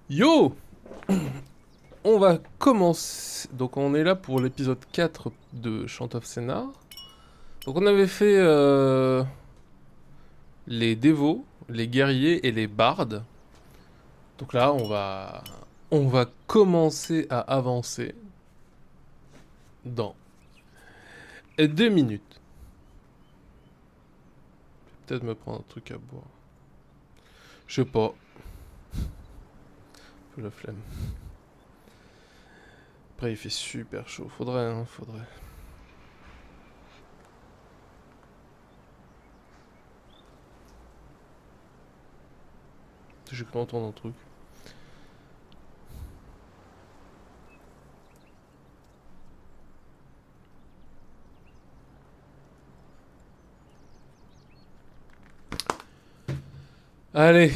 Yo! On va commencer. Donc on est là pour l'épisode 4 de Chant of Scénar. Donc on avait fait les dévots, les guerriers et les bardes. Donc là on va commencer à avancer dans 2 minutes. Je vais peut-être me prendre un truc à boire. Je sais pas. Un peu la flemme. Après il fait super chaud. Faudrait. J'ai cru entendre un truc. Allez,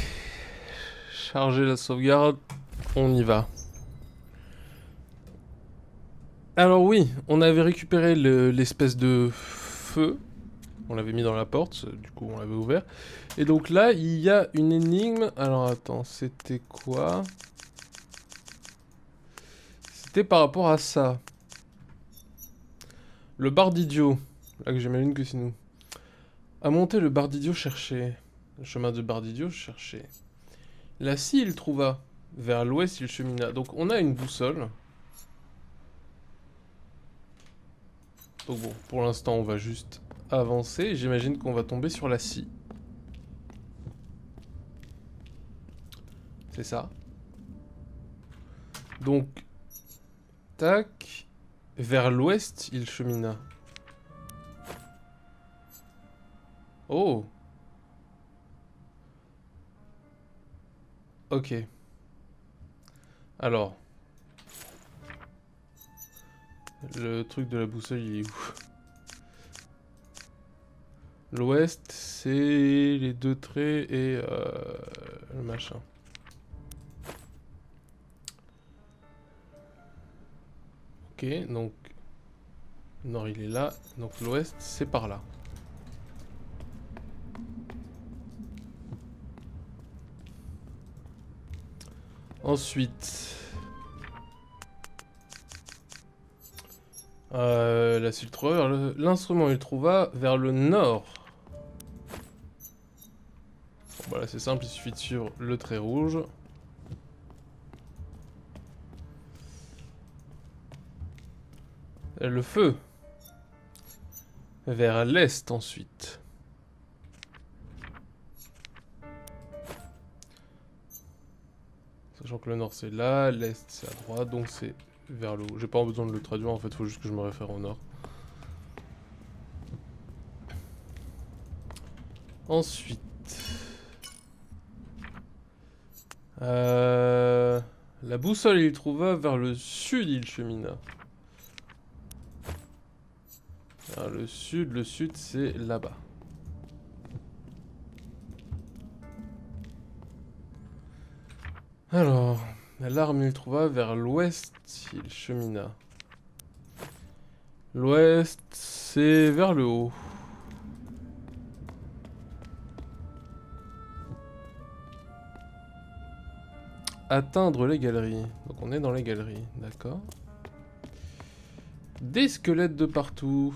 charger la sauvegarde, on y va. Alors oui, on avait récupéré l'espèce de feu, on l'avait mis dans la porte, du coup on l'avait ouvert. Et donc là, il y a une énigme. Alors attends, c'était quoi? C'était par rapport à ça. Le bar d'idiot. Là que j'imagine que c'est nous. À monter le bar d'idiot, chercher. Le chemin de bar d'idiot, chercher. Là, si il trouva. Vers l'ouest, il chemina. Donc on a une boussole. Donc bon, pour l'instant, on va juste avancer. J'imagine qu'on va tomber sur la scie. C'est ça. Donc, tac. Vers l'ouest, il chemina. Oh. Ok. Alors. Le truc de la boussole, il est où? L'ouest, c'est les deux traits et le machin. Ok, donc... Nord, il est là. Donc l'ouest, c'est par là. Ensuite... là, s'il trouva l'instrument, il trouva vers le nord. Bon, bah là, c'est simple, il suffit de suivre le trait rouge. Le feu. Vers l'est, ensuite. Sachant que le nord, c'est là, l'est, c'est à droite, donc c'est vers le haut. J'ai pas besoin de le traduire, en fait, faut juste que je me réfère au nord. Ensuite... La boussole, il trouva vers le sud, il chemina. Alors, le sud, c'est là-bas. Alors, l'arme, il trouva vers l'ouest, il chemina. L'ouest, c'est vers le haut. Atteindre les galeries. Donc on est dans les galeries, d'accord. Des squelettes de partout.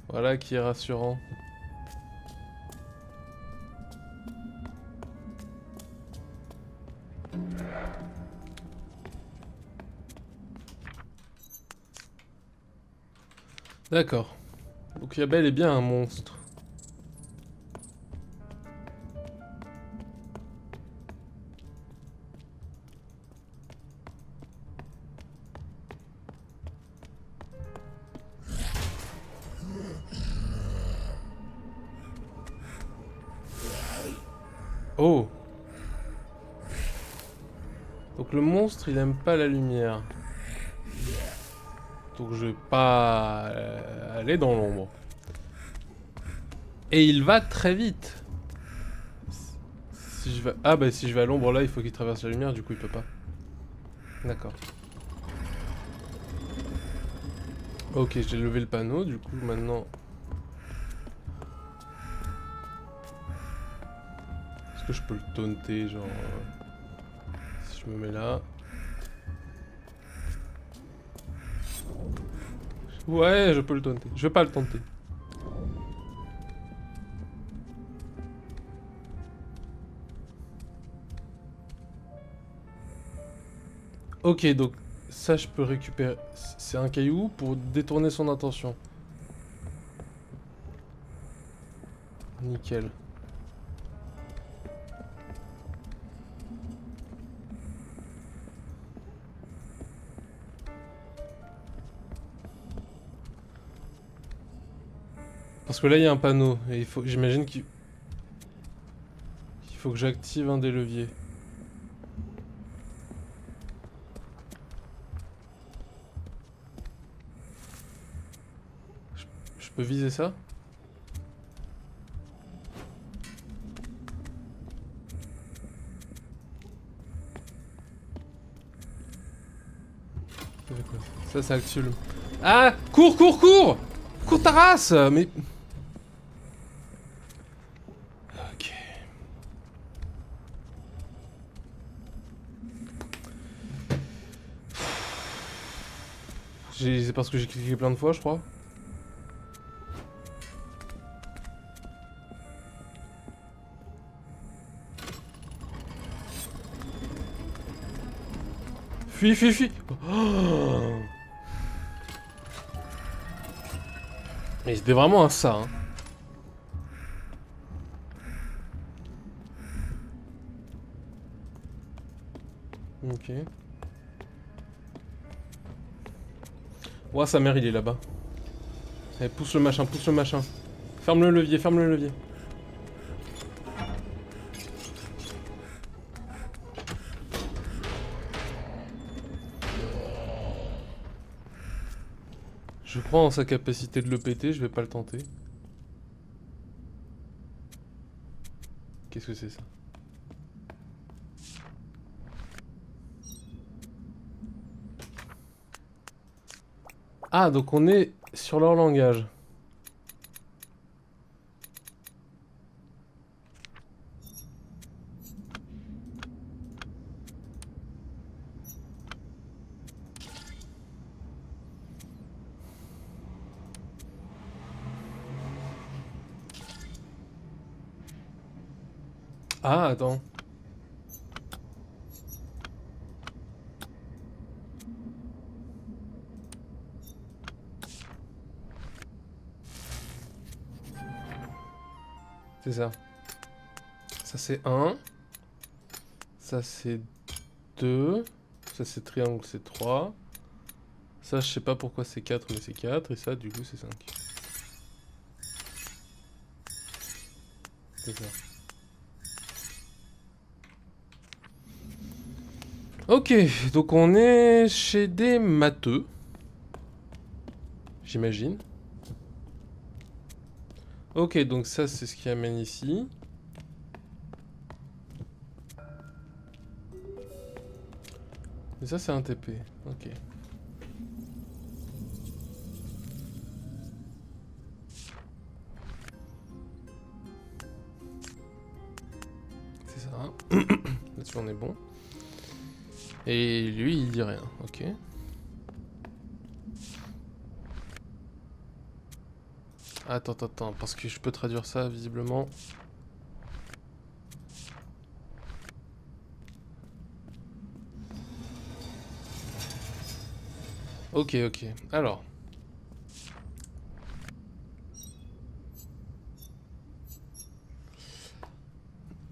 Voilà qui est rassurant. D'accord. Donc il y a bel et bien un monstre. Oh. Donc le monstre, il aime pas la lumière. Donc je vais pas aller dans l'ombre. Et il va très vite. Si je vais... Ah bah si je vais à l'ombre là, il faut qu'il traverse la lumière, du coup il peut pas. D'accord. Ok, j'ai levé le panneau, du coup maintenant... Est-ce que je peux le taunter, genre... Je me mets là. Ouais, je peux le taunter. Je vais pas le tenter. Ok, donc ça je peux récupérer. C'est un caillou pour détourner son intention. Nickel. Parce que là il y a un panneau et il faut, j'imagine qu'il faut que j'active un des leviers. Je peux viser ça? Ça active le... Ah! Cours, cours, cours! Cours ta race! Mais... Ok. C'est parce que j'ai cliqué plein de fois, je crois. Fuis, fuis, fuis! Oh, mais c'était vraiment un ça, hein. Ok. Ouah, sa mère, il est là-bas. Allez, pousse le machin, pousse le machin. Ferme le levier, ferme le levier. Je crois en sa capacité de le péter, je vais pas le tenter. Qu'est-ce que c'est ça? Ah, donc on est sur leur langage. Ah, attends. C'est ça. Ça c'est 1. Ça c'est 2. Ça c'est triangle, c'est 3. Ça je sais pas pourquoi c'est 4, mais c'est 4. Et ça du coup c'est 5. C'est ça. Ok, donc on est chez des matheux. J'imagine. Ok, donc ça c'est ce qui amène ici. Et ça c'est un TP. Ok. C'est ça. Là-dessus on est bon. Et lui il dit rien. Ok. Attends, parce que je peux traduire ça visiblement. Ok, alors.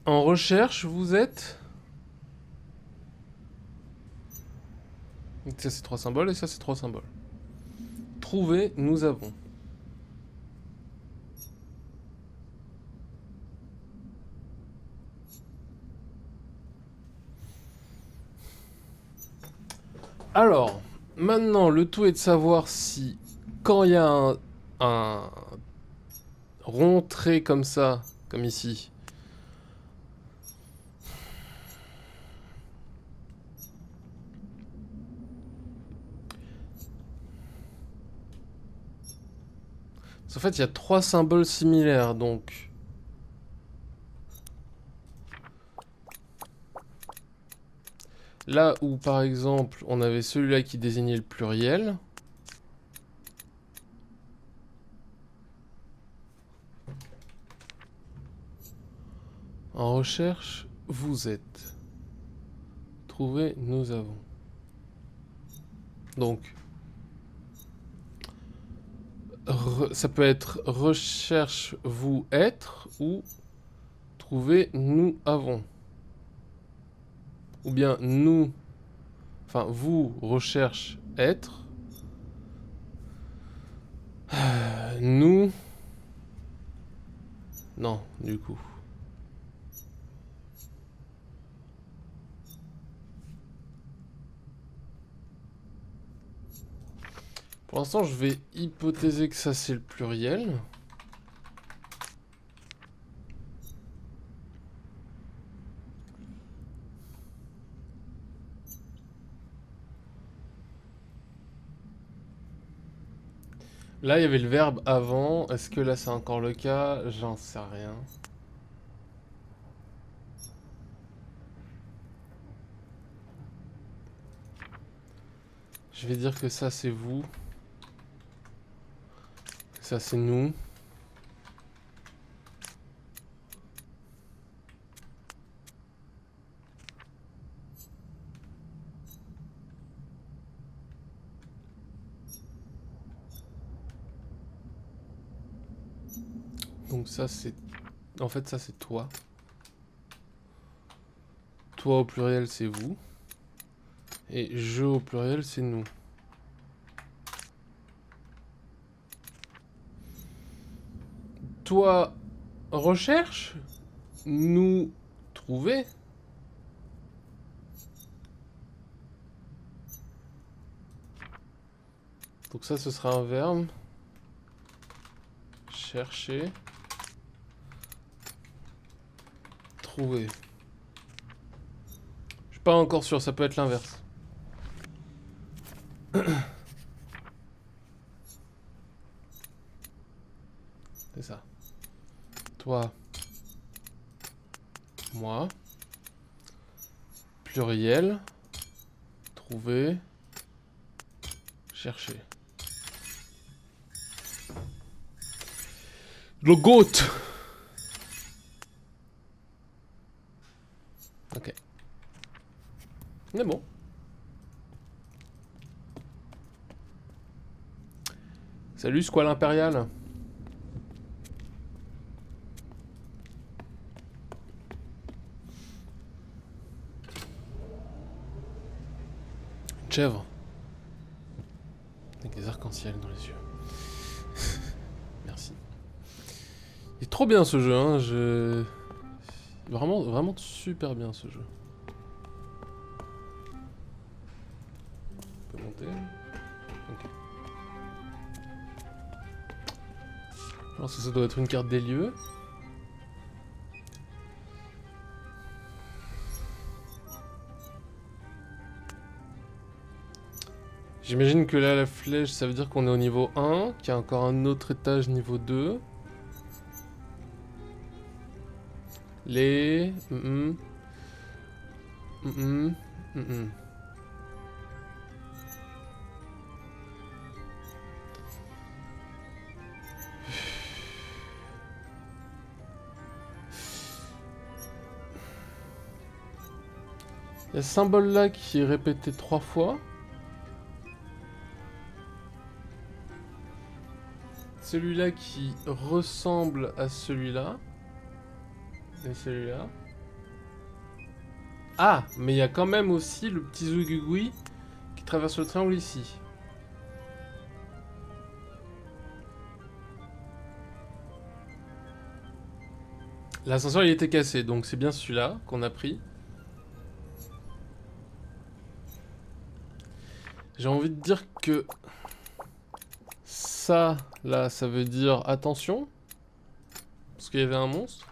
En recherche, vous êtes... Ça c'est 3 symboles et ça c'est 3 symboles. Trouver, nous avons. Alors, maintenant, le tout est de savoir si, quand il y a un rond trait comme ça, comme ici, en fait, il y a 3 symboles similaires, donc... Là où par exemple on avait celui-là qui désignait le pluriel. En recherche, vous êtes. Trouver, nous avons. Donc, ça peut être recherche, vous être ou trouver, nous avons. Ou bien nous, enfin vous recherche être. Nous. Non, du coup. Pour l'instant, je vais hypothéser que ça c'est le pluriel. Là, il y avait le verbe avant. Est-ce que là c'est encore le cas? J'en sais rien. Je vais dire que ça c'est vous. Ça c'est nous. Donc ça c'est... En fait ça c'est toi. Toi au pluriel c'est vous. Et je au pluriel c'est nous. Toi recherche. Nous trouver. Donc ça ce sera un verbe. Chercher. Trouver. Je suis pas encore sûr, ça peut être l'inverse. C'est ça. Toi. Moi. Pluriel. Trouver. Chercher. Le goat. Ok. Mais bon. Salut Squall Impérial. Une chèvre. Avec des arcs-en-ciel dans les yeux. Merci. Il est trop bien ce jeu, hein. Vraiment, vraiment super bien ce jeu. On peut monter. Ok. Je pense que ça doit être une carte des lieux. J'imagine que là, la flèche, ça veut dire qu'on est au niveau 1, qu'il y a encore un autre étage niveau 2. Les... Il y a ce symbole là qui est répété 3 fois. Celui-là qui ressemble à celui-là. Et celui-là. Ah, mais il y a quand même aussi le petit Zouigouigui qui traverse le triangle ici. L'ascenseur il était cassé, donc c'est bien celui-là qu'on a pris. J'ai envie de dire que ça, là, ça veut dire attention. Parce qu'il y avait un monstre.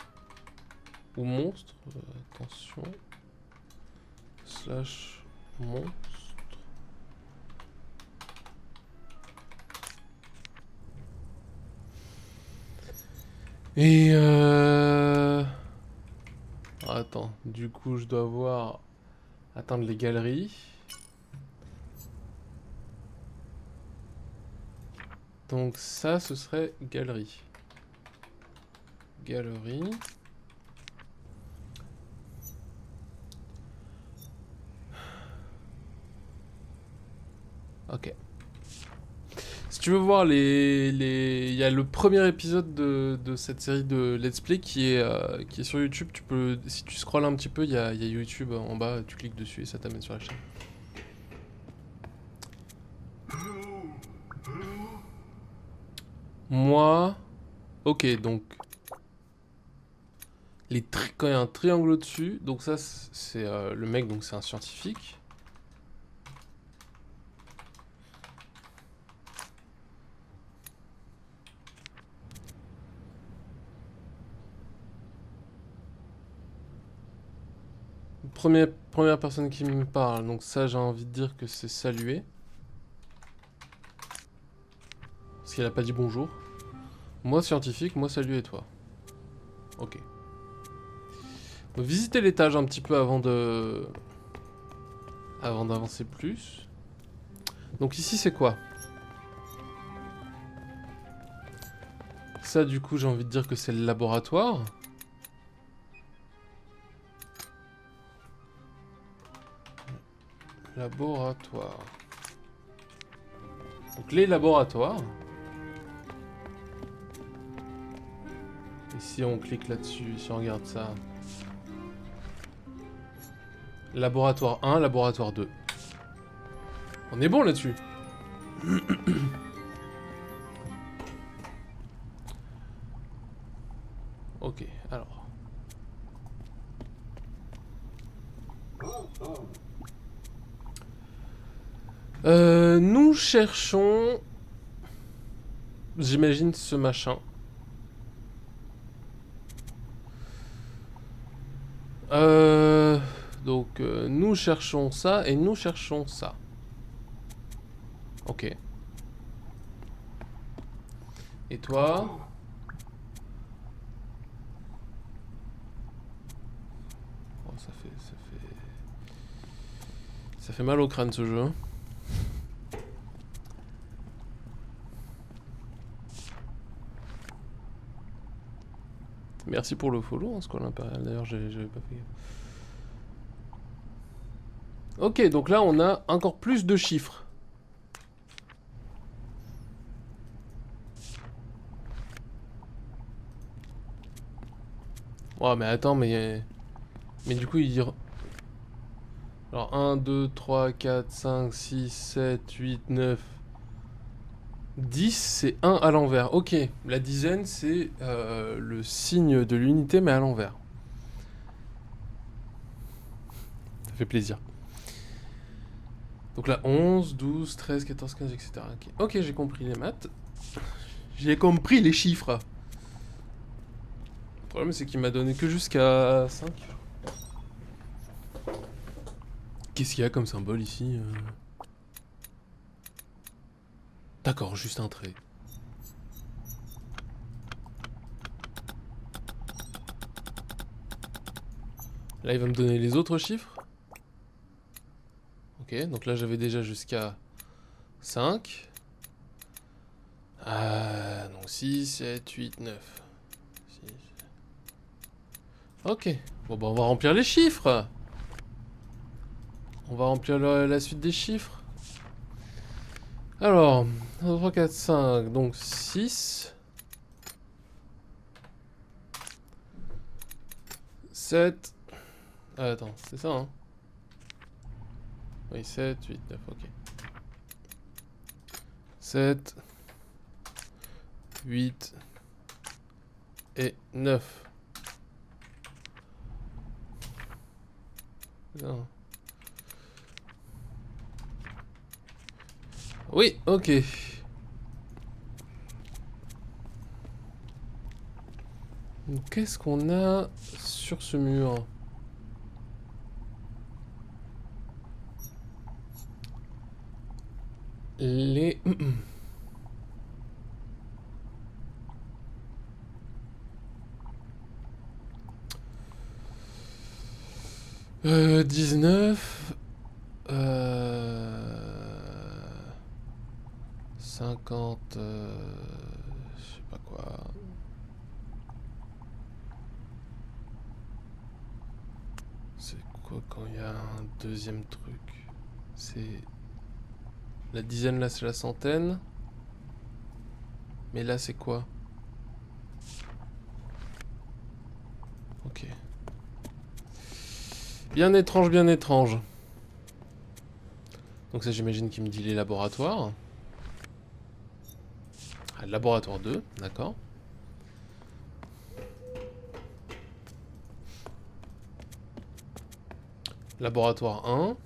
Ou monstre. Attention. Slash monstre. Et attends, du coup je dois voir Atteindre les galeries. Donc ça, ce serait galerie. Galerie. Ok. Si tu veux voir il y a le premier épisode de cette série de Let's Play qui est sur YouTube. Tu peux, si tu scrolles un petit peu, il y a YouTube en bas, tu cliques dessus et ça t'amène sur la chaîne. Moi... Ok, donc... Quand il y a un triangle au-dessus, donc ça c'est le mec, donc c'est un scientifique. Première personne qui me parle, donc ça j'ai envie de dire que c'est saluer. Parce qu'elle a pas dit bonjour. Moi scientifique, moi saluer et toi. Ok. On va visiter l'étage un petit peu avant d'avancer plus. Donc ici c'est quoi? Ça du coup j'ai envie de dire que c'est le laboratoire. Laboratoire. Donc les laboratoires. Ici on clique là-dessus, si on regarde ça. Laboratoire 1, laboratoire 2. On est bon là-dessus. Ok, alors. Nous cherchons... J'imagine ce machin. Donc, nous cherchons ça et nous cherchons ça. Ok. Et toi? Oh, ça fait mal au crâne ce jeu. Hein. Merci pour le follow, hein, Squall Impérial. D'ailleurs, j'avais pas fait. Ok, donc là, on a encore plus de chiffres. Ouais, mais attends, mais du coup, il dit... Alors, 1, 2, 3, 4, 5, 6, 7, 8, 9... 10, c'est 1 à l'envers. Ok, la dizaine, c'est le signe de l'unité, mais à l'envers. Ça fait plaisir. Donc là, 11, 12, 13, 14, 15, etc. Ok, j'ai compris les maths. J'ai compris les chiffres. Le problème, c'est qu'il m'a donné que jusqu'à 5. Qu'est-ce qu'il y a comme symbole ici D'accord, juste un trait. Là, il va me donner les autres chiffres. Ok, donc là, j'avais déjà jusqu'à 5. Donc 6, 7, 8, 9. 6. Ok. Bon, bah, on va remplir les chiffres. On va remplir la suite des chiffres. Alors, 1, 2, 3, 4, 5. Donc 6. 7. Ah, attends, c'est ça, hein? Oui, 7, 8, 9, ok. 7, 8 et 9. Non. Oui, ok. Qu'est-ce qu'on a sur ce mur? Les... 19... 50... je sais pas quoi... C'est quoi quand il y a un deuxième truc? C'est... La dizaine là c'est la centaine. Mais là c'est quoi? Ok. Bien étrange, bien étrange. Donc ça j'imagine qu'il me dit les laboratoires. Ah, laboratoire 2, d'accord. Laboratoire 1.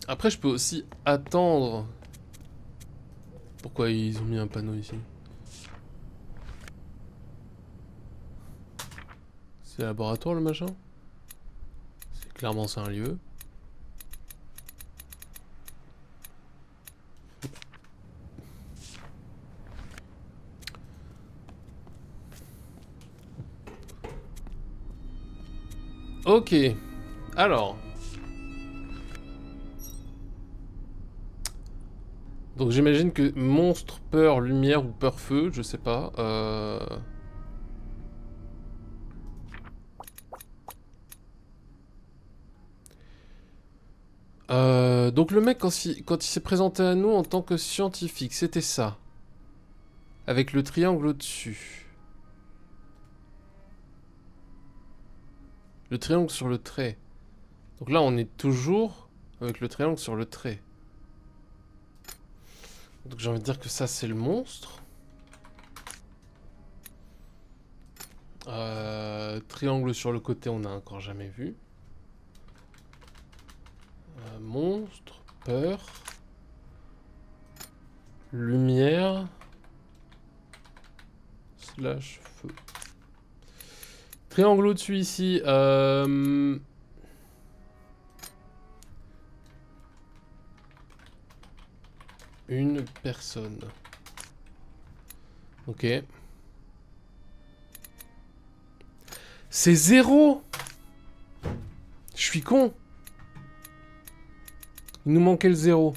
Après je peux aussi attendre. Pourquoi ils ont mis un panneau ici? C'est laboratoire le machin? C'est clairement c'est un lieu. Ok. Alors. Donc j'imagine que monstre, peur, lumière ou peur feu, je sais pas. Donc le mec quand il s'est présenté à nous en tant que scientifique, c'était ça. Avec le triangle au-dessus. Le triangle sur le trait. Donc là on est toujours avec le triangle sur le trait. Donc j'ai envie de dire que ça c'est le monstre. Triangle sur le côté on n'a encore jamais vu. Monstre, peur, lumière, slash feu. Triangle au-dessus ici. Une personne. Ok. C'est 0. Je suis con. Il nous manquait le 0.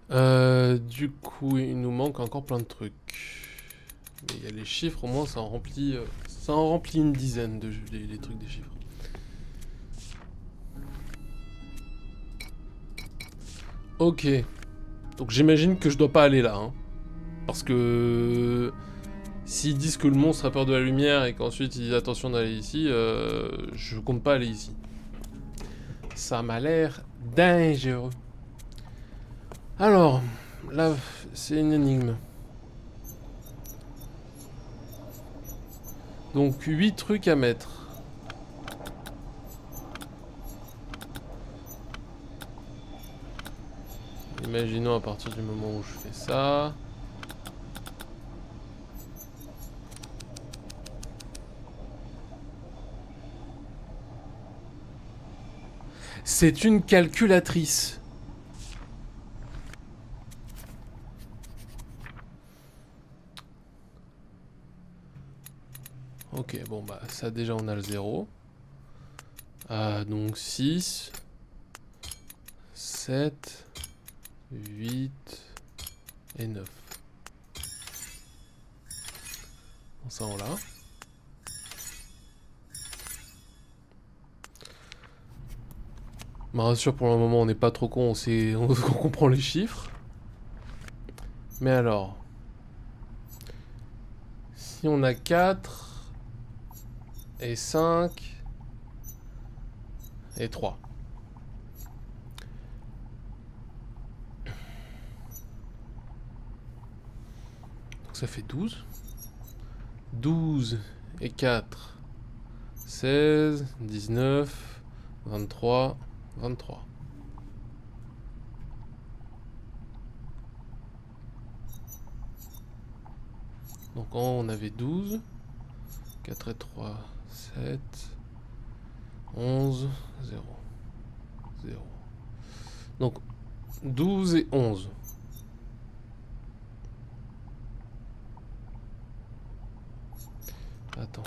Du coup, il nous manque encore plein de trucs. Mais il y a les chiffres, au moins ça en remplit une dizaine de les trucs des chiffres. Ok. Donc j'imagine que je dois pas aller là. Hein. Parce que... S'ils disent que le monstre a peur de la lumière et qu'ensuite ils disent attention d'aller ici, je compte pas aller ici. Ça m'a l'air dangereux. Alors, là, c'est une énigme. Donc 8 trucs à mettre. Imaginons à partir du moment où je fais ça. C'est une calculatrice. Ok, bon bah ça déjà on a le 0. Donc 6, 7, 8 et 9. Bon ça on l'a. Me rassure pour le moment on n'est pas trop con, on comprend les chiffres. Mais alors... Si on a 4 et 5 et 3. Donc ça fait 12. 12 et 4, 16, 19, 23, 23. Donc en haut on avait 12. 4 et 3, 7. 11, 0, 0. Donc 12 et 11. Attends.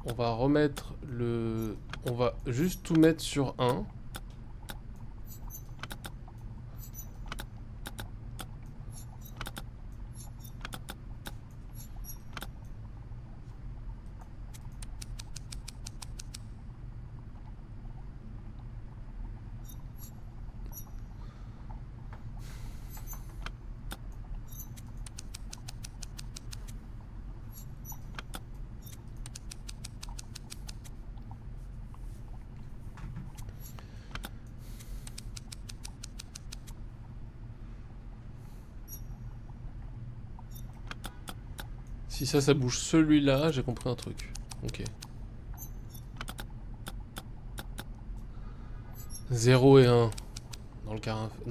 On va remettre le... On va juste tout mettre sur 1. Si ça bouge celui-là, j'ai compris un truc. Ok. 0 et 1 dans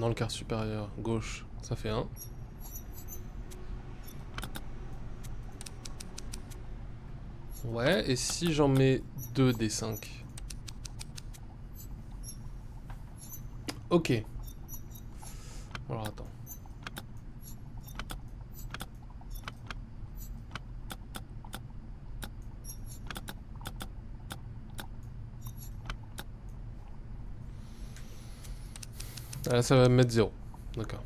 le quart supérieur gauche, ça fait 1. Ouais, et si j'en mets 2 des 5? Ok. Alors attends. Là, ça va me mettre 0. D'accord.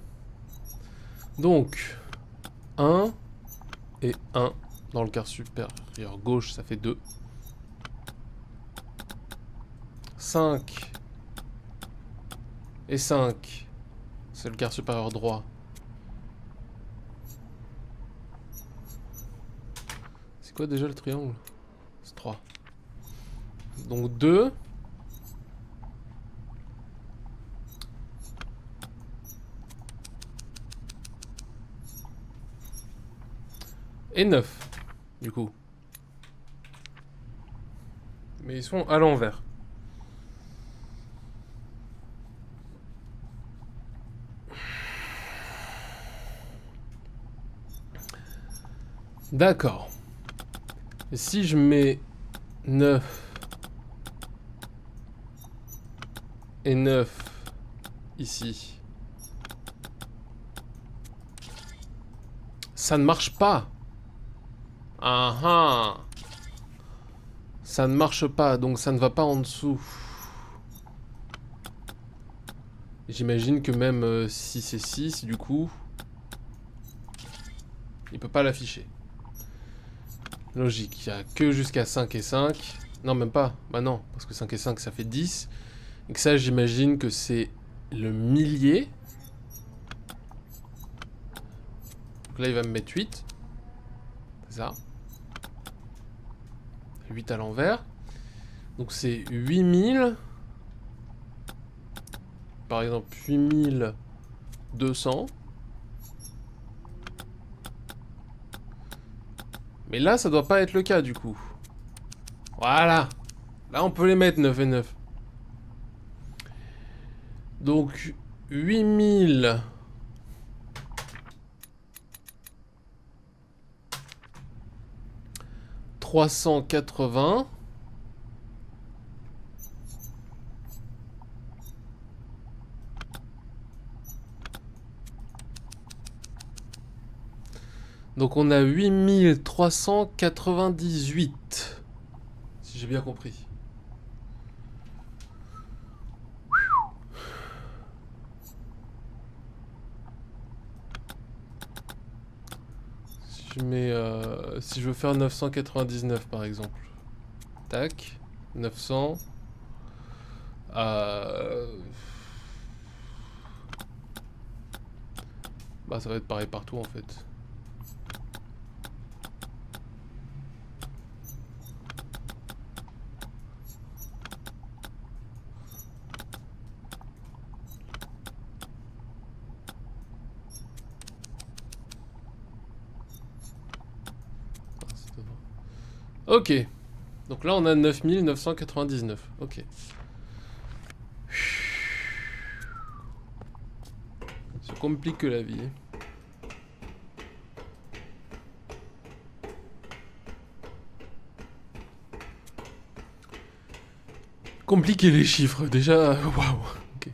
Donc, 1 et 1 dans le quart supérieur gauche, ça fait 2. 5 et 5, c'est le quart supérieur droit. C'est quoi déjà le triangle? C'est 3. Donc 2. Et 9, du coup. Mais ils sont à l'envers. D'accord. Et si je mets 9 et 9 ici, ça ne marche pas. Ah ah. Ça ne marche pas, donc ça ne va pas en dessous. J'imagine que même 6 et 6, du coup, il peut pas l'afficher. Logique, il n'y a que jusqu'à 5 et 5. Non, même pas. Bah non, parce que 5 et 5, ça fait 10. Et que ça, j'imagine que c'est le millier. Donc là, il va me mettre 8. C'est ça. 8 à l'envers. Donc c'est 8000. Par exemple, 8200. Mais là, ça doit pas être le cas, du coup. Voilà. Là, on peut les mettre 9 et 9. Donc, 8000... 380. Donc on a 8398. Si j'ai bien compris. Si je mets... si je veux faire 999 par exemple. Tac. 900. Bah ça va être pareil partout en fait. Ok. Donc là on a 9999. Ok. Ça complique la vie. Compliqué les chiffres, déjà. Waouh. Ok.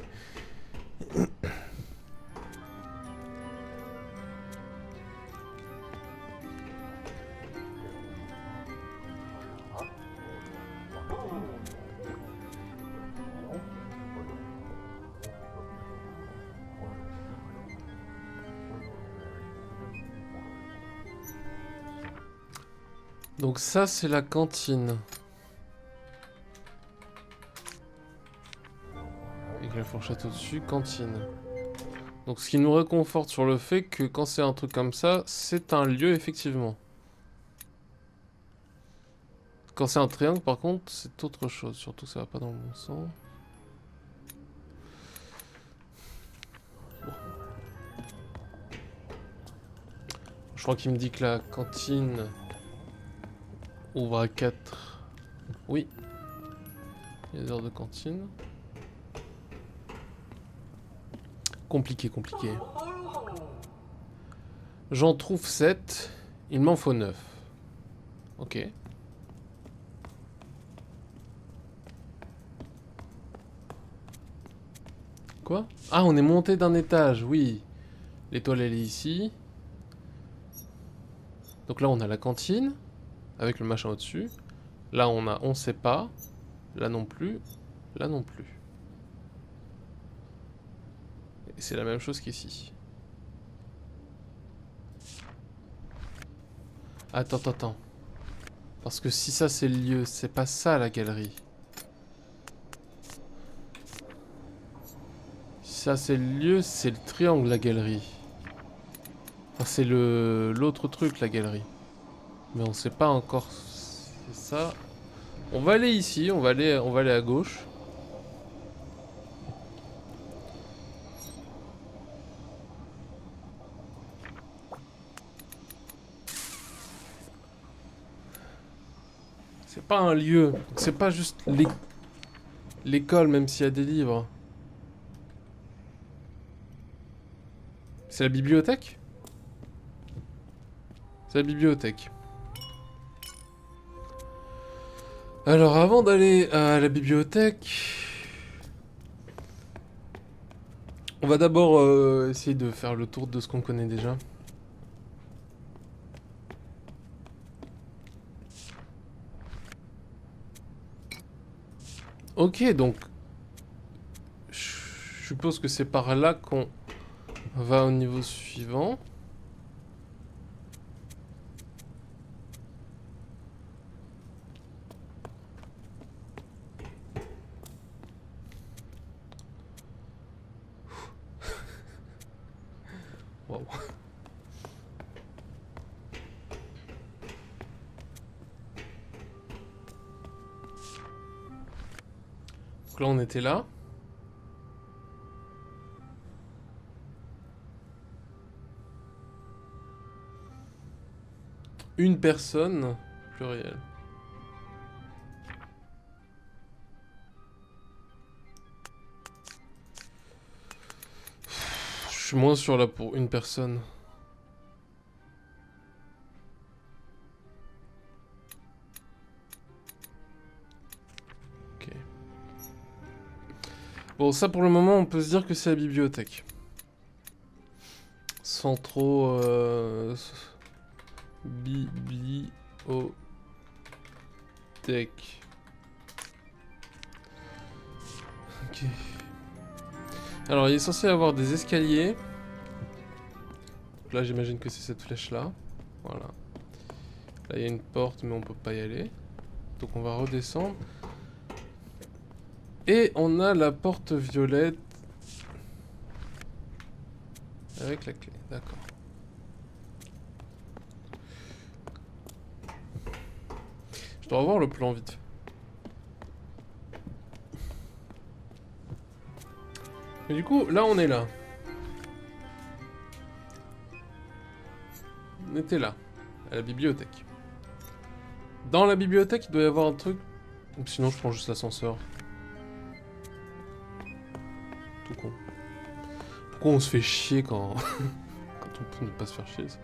Donc ça, c'est la cantine. Avec la fourchette au-dessus, cantine. Donc ce qui nous réconforte sur le fait que quand c'est un truc comme ça, c'est un lieu effectivement. Quand c'est un triangle par contre, c'est autre chose. Surtout que ça va pas dans le bon sens. Bon. Je crois qu'il me dit que la cantine ouvre à 4. Oui. Il y a des heures de cantine. Compliqué, compliqué. J'en trouve 7. Il m'en faut 9. Ok. Quoi? Ah, on est monté d'un étage, oui. L'étoile, elle est ici. Donc là, on a la cantine. Avec le machin au-dessus. Là, on a on sait pas. Là non plus. Là non plus. Et c'est la même chose qu'ici. Attends, attends, attends. Parce que si ça c'est le lieu, c'est pas ça la galerie. Si ça c'est le lieu, c'est le triangle la galerie. Enfin, c'est l'autre truc la galerie. Mais on sait pas encore si c'est ça. On va aller ici, on va aller à gauche. C'est pas un lieu, c'est pas juste l'école même s'il y a des livres. C'est la bibliothèque? C'est la bibliothèque. Alors avant d'aller à la bibliothèque, on va d'abord essayer de faire le tour de ce qu'on connaît déjà. Ok, donc je suppose que c'est par là qu'on va au niveau suivant. Wow. Donc là on était là. Une personne, pluriel. Je suis moins sûr là pour une personne. Ok. Bon, ça pour le moment, on peut se dire que c'est la bibliothèque. Sans trop... Bibliothèque. Ok. Alors, il est censé y avoir des escaliers. Là, j'imagine que c'est cette flèche-là. Voilà. Là, il y a une porte, mais on peut pas y aller. Donc, on va redescendre. Et on a la porte violette. Avec la clé, d'accord. Je dois revoir le plan vite fait. Mais du coup, là, on est là. On était là, à la bibliothèque. Dans la bibliothèque, il doit y avoir un truc. Sinon, je prends juste l'ascenseur. Tout con. Pourquoi on se fait chier quand... quand on peut ne pas se faire chier, ça.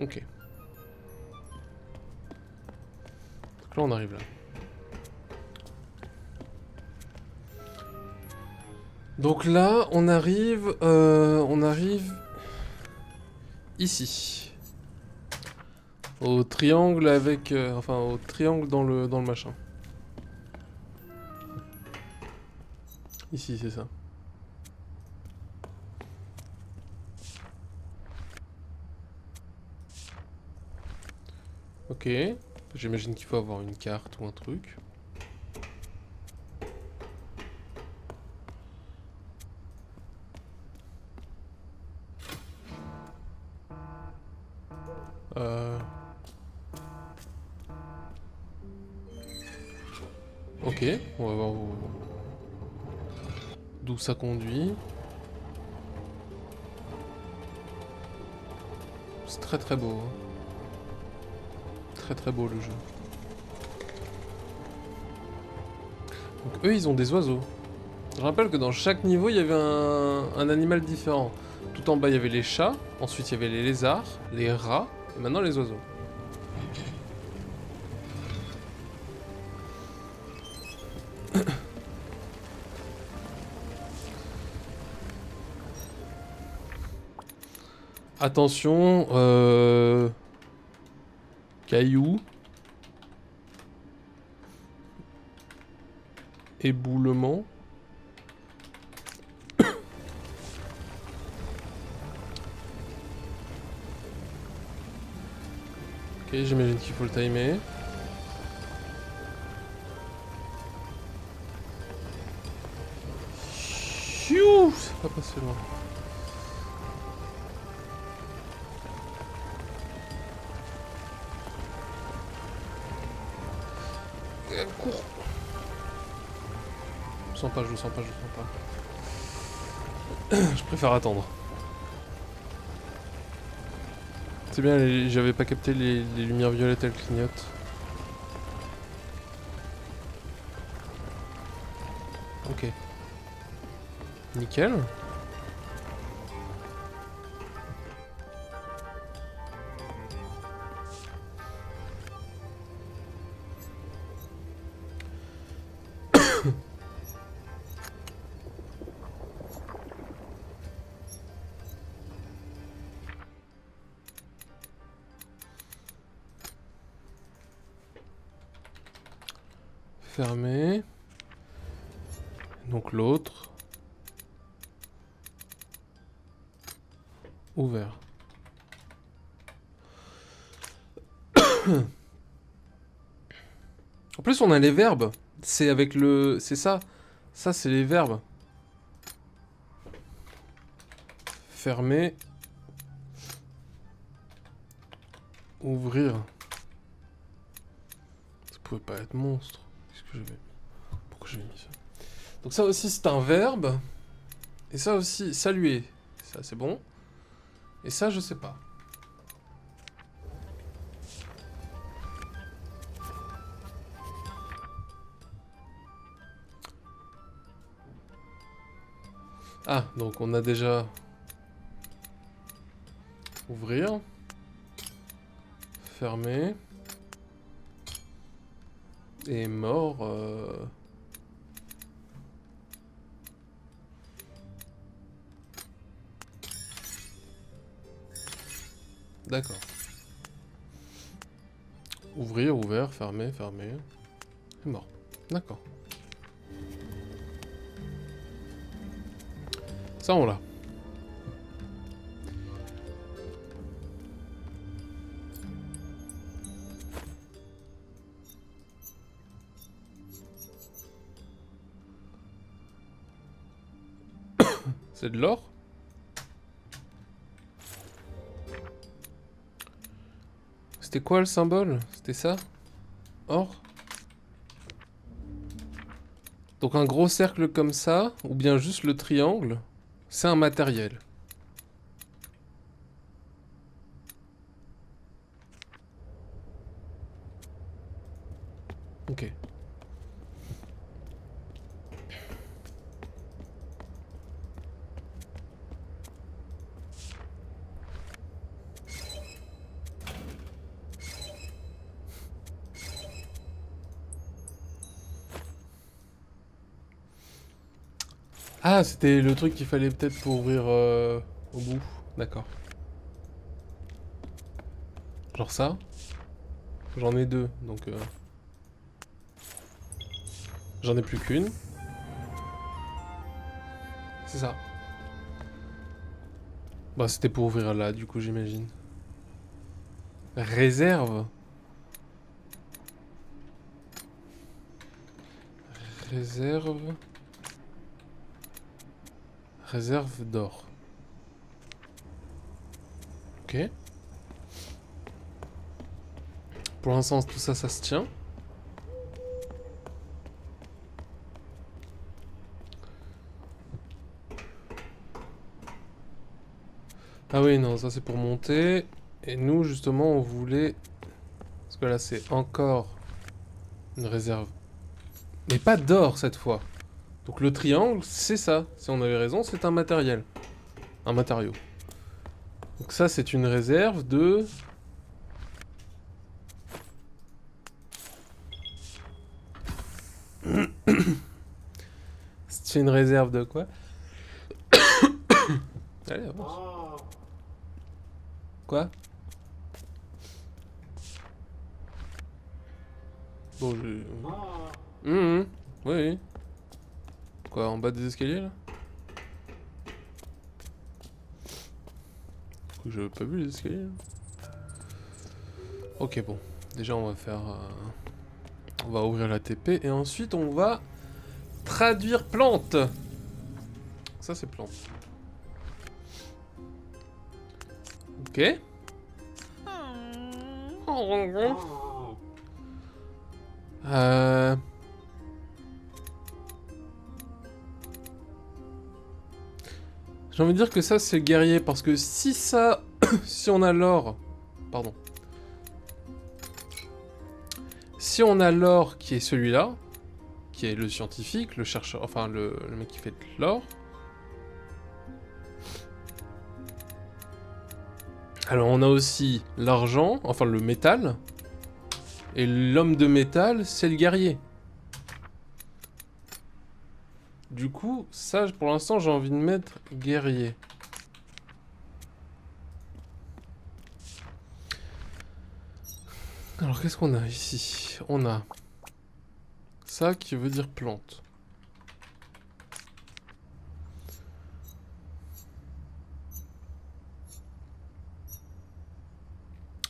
Ok. Donc là on arrive là. Donc là on arrive ici. Au triangle avec... enfin au triangle dans le machin. Ici c'est ça. Ok. J'imagine qu'il faut avoir une carte ou un truc. Ok, on va voir d'où ça conduit. C'est très très beau. Hein. Très très beau le jeu. Donc eux ils ont des oiseaux. Je rappelle que dans chaque niveau il y avait un animal différent. Tout en bas il y avait les chats, ensuite il y avait les lézards, les rats, et maintenant les oiseaux. Attention, cailloux. Éboulement. Ok, j'imagine qu'il faut le timer. Pfiou, c'est pas passé loin. Cours. Je sens pas, je le sens pas, je le sens pas. Je préfère attendre. C'est bien, j'avais pas capté les lumières violettes, elles clignotent. Ok. Nickel. Fermé. Donc l'autre. Ouvert. En plus on a les verbes. C'est avec le... C'est ça. Ça c'est les verbes. Fermer. Ouvrir. Ça pouvait pas être monstre. Qu'est-ce que j'avais mis? Pourquoi j'ai mis ça? Donc ça aussi c'est un verbe. Et ça aussi, saluer. Ça c'est bon. Et ça je sais pas. Ah, donc on a déjà... Ouvrir. Fermer. Et mort... D'accord. Ouvrir, ouvert, fermer, fermer. Et mort. D'accord. Ça on l'a. C'est de l'or? C'était quoi le symbole? C'était ça? Or? Donc un gros cercle comme ça, ou bien juste le triangle, c'est un matériel. Ok. Ah, c'était le truc qu'il fallait peut-être pour ouvrir au bout. D'accord. Genre ça. J'en ai deux, donc... J'en ai plus qu'une. C'est ça. Bah, c'était pour ouvrir là, du coup, j'imagine. Réserve. Réserve. Réserve d'or. Ok. Pour l'instant, tout ça, ça se tient. Ah oui, non, ça c'est pour monter. Et nous, justement, on voulait... Parce que là, c'est encore une réserve. Mais pas d'or, cette fois. Donc le triangle, c'est ça. Si on avait raison, c'est un matériel. Un matériau. Donc ça, c'est une réserve de... C'est une réserve de quoi? Allez, avance. Quoi? Bon, je... Oui, oui. Quoi, en bas des escaliers, là? J'avais pas vu les escaliers, là. Ok, bon. Déjà, on va faire... On va ouvrir la TP, et ensuite, on va... Traduire plante. Ça, c'est plante. Ok. Euh... J'ai envie de dire que ça, c'est guerrier, parce que si ça... si on a l'or... Pardon. Si on a l'or qui est celui-là, qui est le scientifique, le chercheur... Enfin, le mec qui fait de l'or... Alors, on a aussi l'argent, enfin le métal. Et l'homme de métal, c'est le guerrier. Du coup, ça, pour l'instant, j'ai envie de mettre guerrier. Alors, qu'est-ce qu'on a ici? On a ça qui veut dire plante.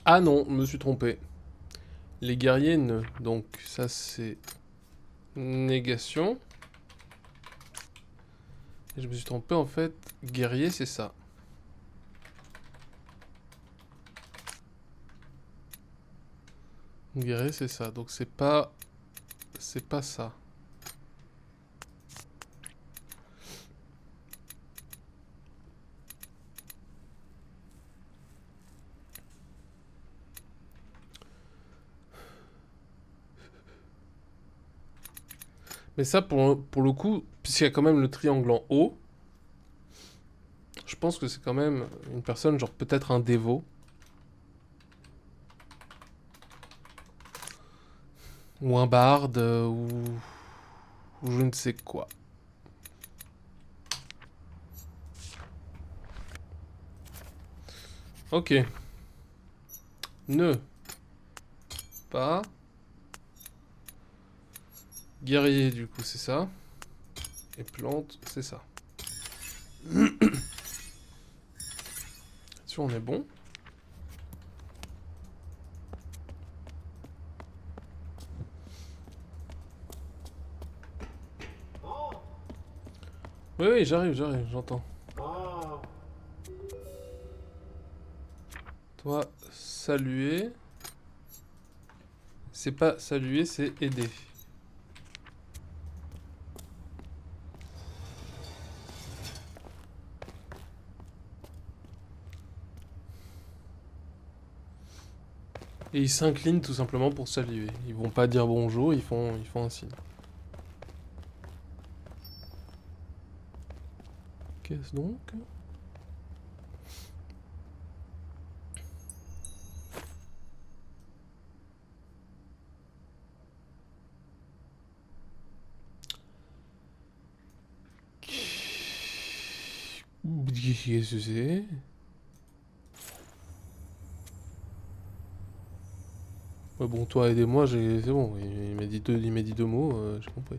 Ah non, je me suis trompé. Les guerriers ne. Donc, ça, c'est négation. Et je me suis trompé, en fait. Guerrier, c'est ça. Guerrier, c'est ça. Donc, c'est pas... C'est pas ça. Mais ça, pour le coup, puisqu'il y a quand même le triangle en haut, je pense que c'est quand même une personne, genre peut-être un dévot. Ou un barde, ou je ne sais quoi. Ok. Ne. Pas. Guerrier, du coup, c'est ça. Et plante, c'est ça. Si on est bon. Oui, oui, j'arrive, j'entends. Toi, saluer. C'est pas saluer, c'est aider. Et ils s'inclinent tout simplement pour saluer. Ils vont pas dire bonjour, ils font un signe. Qu'est-ce donc? Qu'est-ce que c'est? Ouais, bon, toi, aidez-moi, c'est bon. Il m'a dit deux mots, j'ai compris.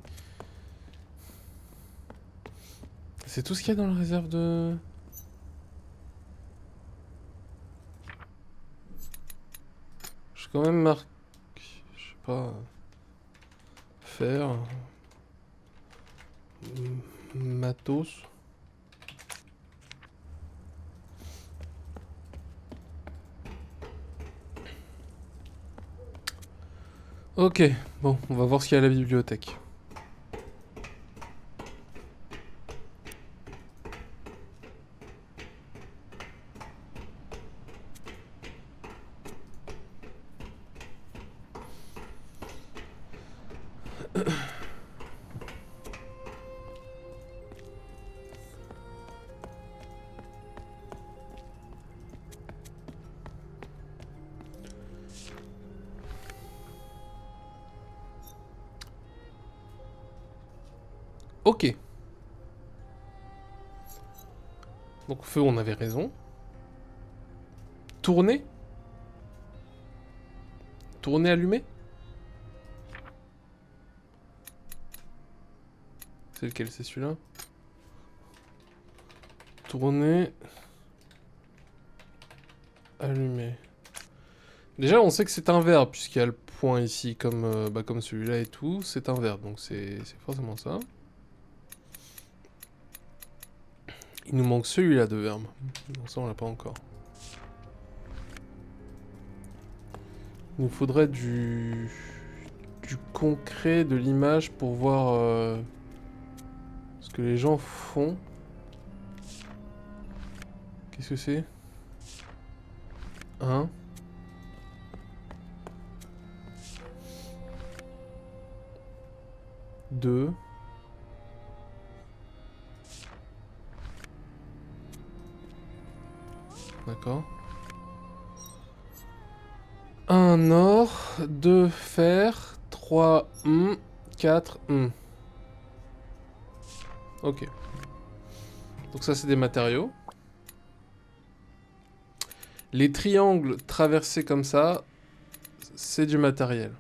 C'est tout ce qu'il y a dans la réserve de... Je suis quand même marqué... Je sais pas... Fer... Matos... Ok, bon, on va voir ce qu'il y a à la bibliothèque. Ok. Donc feu, on avait raison. Tourner? Tourner allumé? C'est lequel? C'est celui-là? Tourner... Allumé. Déjà, on sait que c'est un verbe, puisqu'il y a le point ici, comme celui-là et tout. C'est un verbe, donc c'est forcément ça. Il nous manque celui-là de verbe. Donc ça, on l'a pas encore. Il nous faudrait du concret, de l'image pour voir ce que les gens font. Qu'est-ce que c'est? 1. Deux. D'accord. 1 or, 2 fer, 3 4 Ok. Donc ça c'est des matériaux. Les triangles traversés comme ça, c'est du matériel.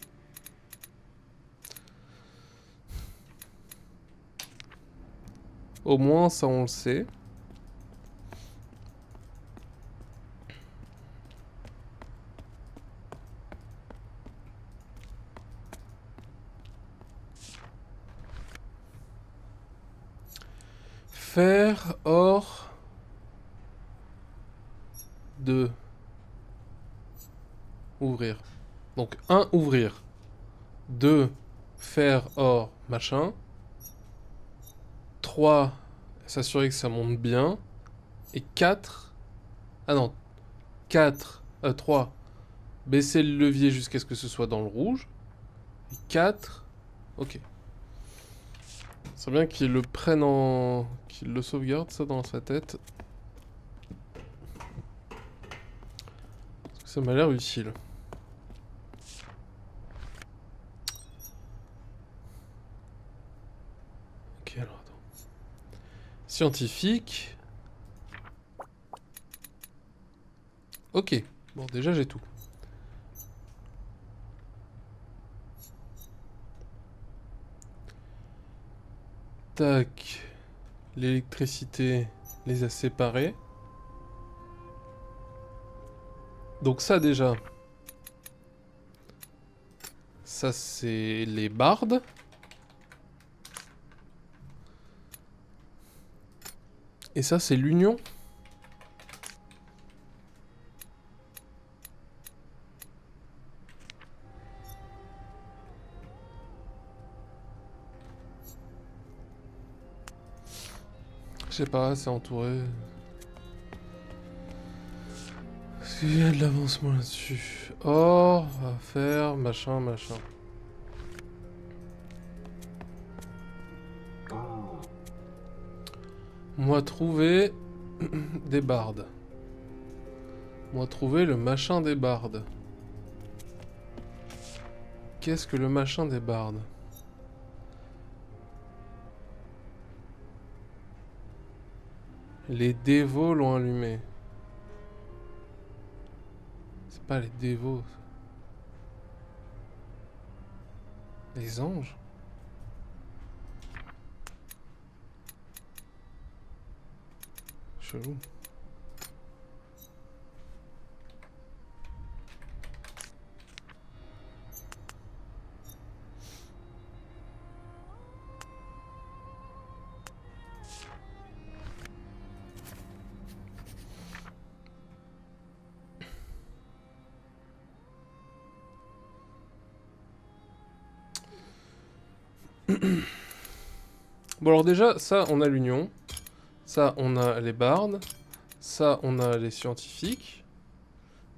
Au moins ça on le sait. Fer, or, 2. Ouvrir. Donc 1, ouvrir. 2, fer, or, machin. 3, s'assurer que ça monte bien. Et 4... Ah non. 4... 3, baisser le levier jusqu'à ce que ce soit dans le rouge. Et 4... Ok. C'est bien qu'il le prenne en... qu'il le sauvegarde, ça, dans sa tête. Parce que ça m'a l'air utile. Ok, alors attends. Scientifique. Ok. Bon, déjà, j'ai tout. Tac. L'électricité les a séparés. Donc ça, déjà... Ça, c'est les bardes. Et ça, c'est l'union. Je sais pas, c'est entouré. Est-ce qu'il y a de l'avancement là-dessus? Or, à faire, machin, machin. Moi trouver des bardes. Moi trouver le machin des bardes. Qu'est-ce que le machin des bardes? Les dévots l'ont allumé. C'est pas les dévots. Les anges? Chelou. Bon alors déjà, ça on a l'union. Ça on a les bardes. Ça on a les scientifiques.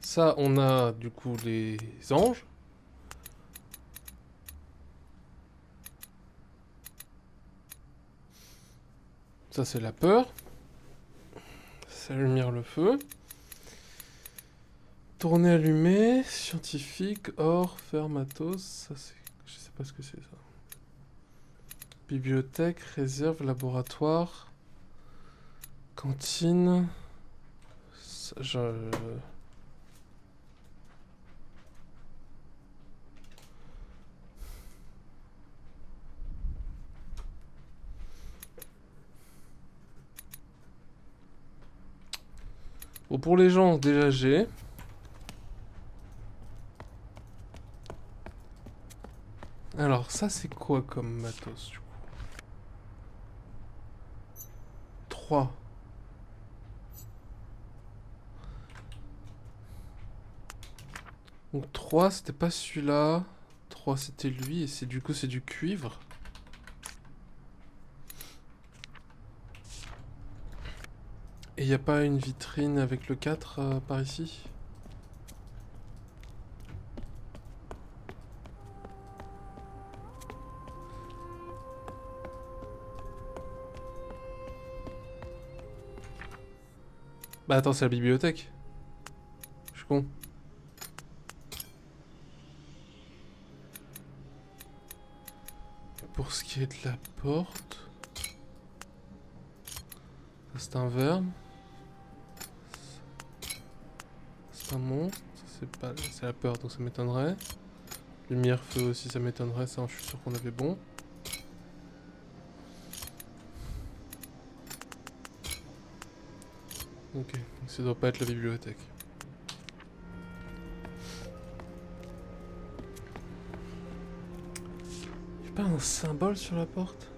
Ça on a du coup les anges. Ça c'est la peur. Ça lumière le feu. Tourner allumé, scientifique, or, fer, matos, ça c'est... Je sais pas ce que c'est ça. Bibliothèque, réserve, laboratoire, cantine... Ça, Bon, pour les gens, déjà j'ai... Alors, ça c'est quoi comme matos du coup? 3. Donc 3 c'était pas celui-là. 3 c'était lui et c'est du coup c'est du cuivre. Et y a pas une vitrine avec le 4 par ici? Bah attends, c'est la bibliothèque. Je suis con. Pour ce qui est de la porte... Ça c'est un verbe. C'est un monstre. C'est pas... C'est la peur donc ça m'étonnerait. Lumière, feu aussi ça m'étonnerait. Ça je suis sûr qu'on avait bon. Ok, donc ça doit pas être la bibliothèque. Y'a pas un symbole sur la porte?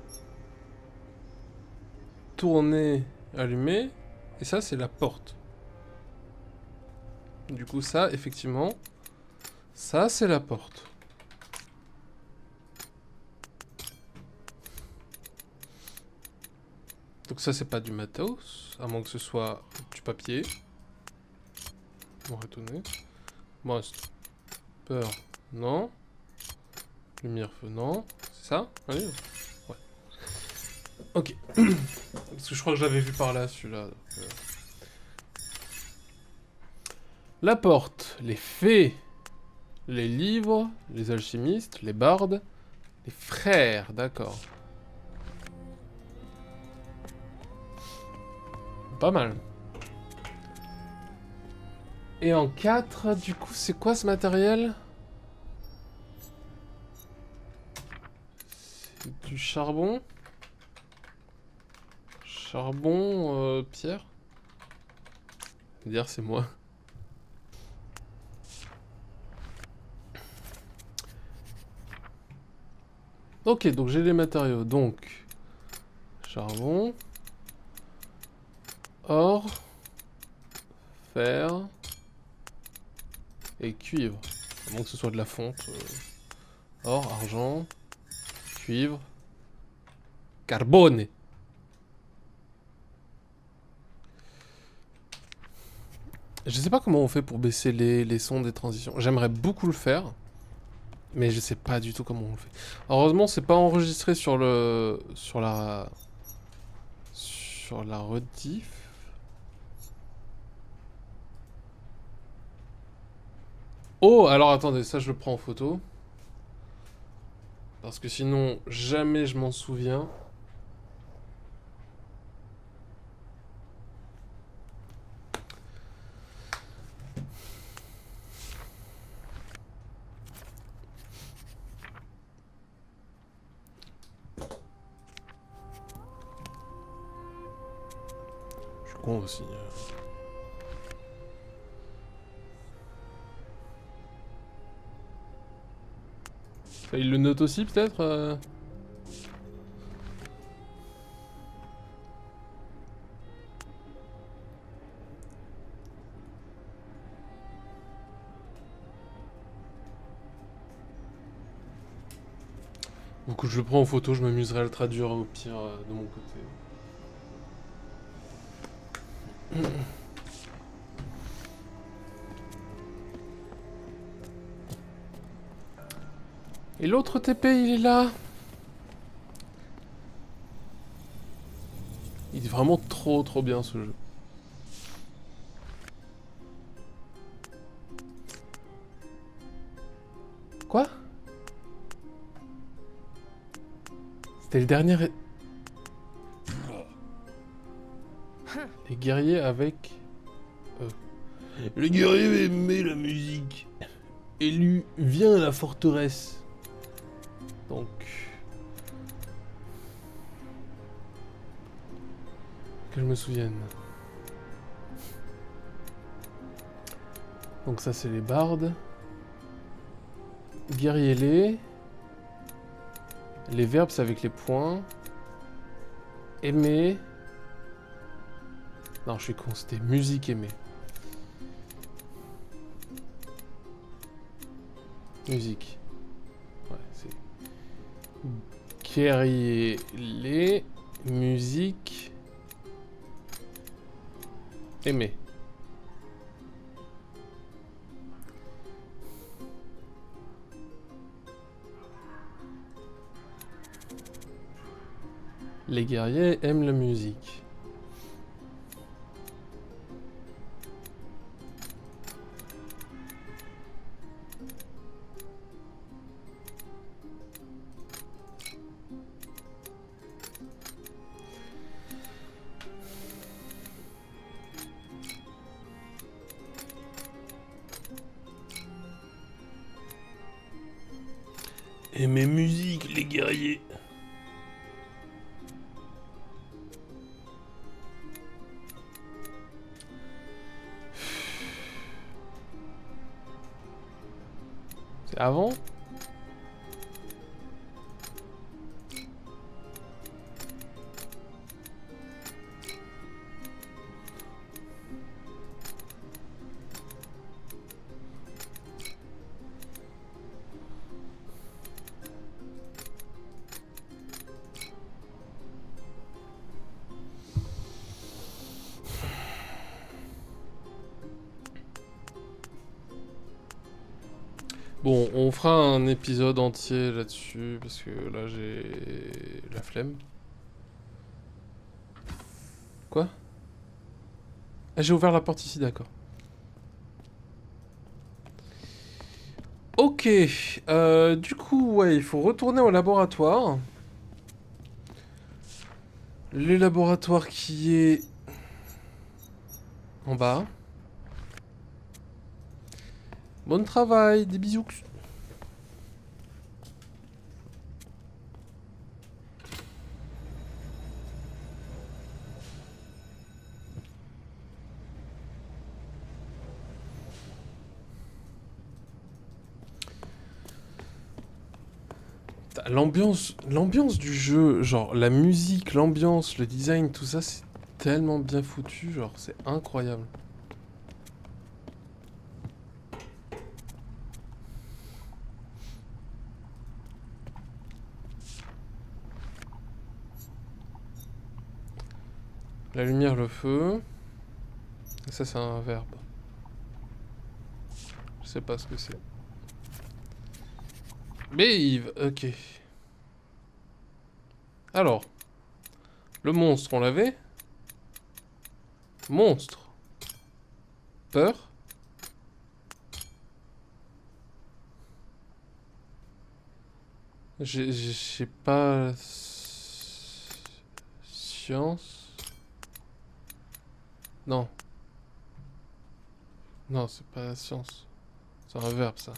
Tourner, allumer. Et ça c'est la porte. Du coup ça, effectivement, ça c'est la porte. Donc ça c'est pas du matos, à moins que ce soit du papier. On va retourner. Monstre. Peur, non. Lumière, feu, non. C'est ça? Allez. Ouais. Ok. Parce que je crois que j'avais vu par là celui-là. La porte, les fées, les livres, les alchimistes, les bardes, les frères, d'accord. Pas mal. Et en 4, du coup, c'est quoi ce matériel? C'est du charbon. Charbon, pierre. Dire c'est moi. Ok, donc j'ai les matériaux. Donc, charbon, or, fer et cuivre. À moins que ce soit de la fonte. Or, argent, cuivre, carbone. Je sais pas comment on fait pour baisser les sons des transitions. J'aimerais beaucoup le faire. Mais je sais pas du tout comment on le fait. Heureusement, c'est pas enregistré sur le... Sur la rediff. Oh, alors attendez, ça je le prends en photo. Parce que sinon, jamais je m'en souviens. con aussi. Il le note aussi peut-être Donc je le prends en photo, je m'amuserai à le traduire au pire de mon côté. Et l'autre TP, il est là. Il est vraiment trop bien ce jeu. Quoi? C'était le dernier... Les guerriers avec... Les guerriers aimaient la musique. Élu, viens à la forteresse. Donc... Que je me souvienne. Donc ça c'est les bardes. Guerrier-les. Les verbes c'est avec les points. Aimer. Non je suis con, c'était musique aimer. Musique. Ouais, c'est... Guerrier-les. Musique. Aimer. Les guerriers aiment la musique. Aimer musique, les guerriers. C'est avant? Bon, on fera un épisode entier là-dessus, parce que là j'ai la flemme. Quoi? Ah, j'ai ouvert la porte ici, d'accord. Ok, du coup, ouais, il faut retourner au laboratoire. Le laboratoire qui est en bas. Bon travail, des bisous. L'ambiance du jeu, genre la musique, l'ambiance, le design, tout ça, c'est tellement bien foutu, genre c'est incroyable. La lumière, le feu. Et ça, c'est un verbe. Je sais pas ce que c'est. Béive, ok. Alors. Le monstre, on l'avait? Monstre. Peur. J'ai pas... Science. Non. Non, c'est pas la science. C'est un verbe, ça.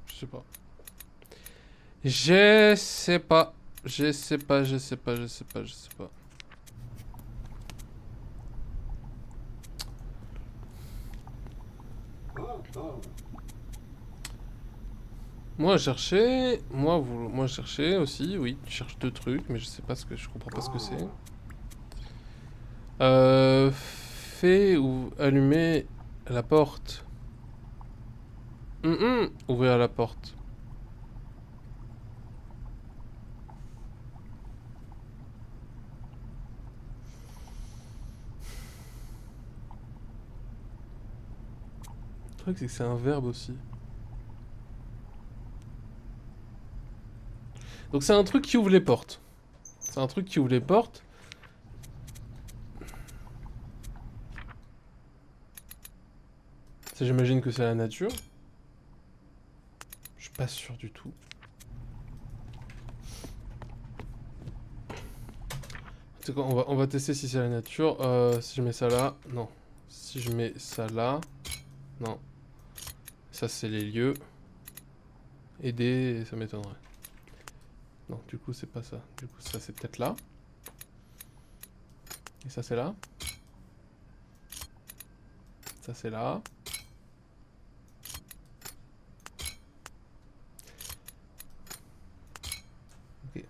Je sais pas. Je sais pas. Je sais pas, je sais pas, je sais pas, je sais pas. Moi chercher, moi chercher aussi, oui, tu cherches deux trucs, mais je sais pas ce que, je comprends pas ce que c'est. Fait ou allumer la porte. Ouvrir la porte. Le truc c'est que c'est un verbe aussi. Donc c'est un truc qui ouvre les portes. C'est un truc qui ouvre les portes. Ça j'imagine que c'est la nature. Je suis pas sûr du tout. C'est quoi, on va tester si c'est la nature. Si je mets ça là, non. Si je mets ça là, non. Ça c'est les lieux. Aider, ça m'étonnerait. Non, du coup c'est pas ça. Du coup ça c'est peut-être là. Et ça c'est là. Ça c'est là. Ok.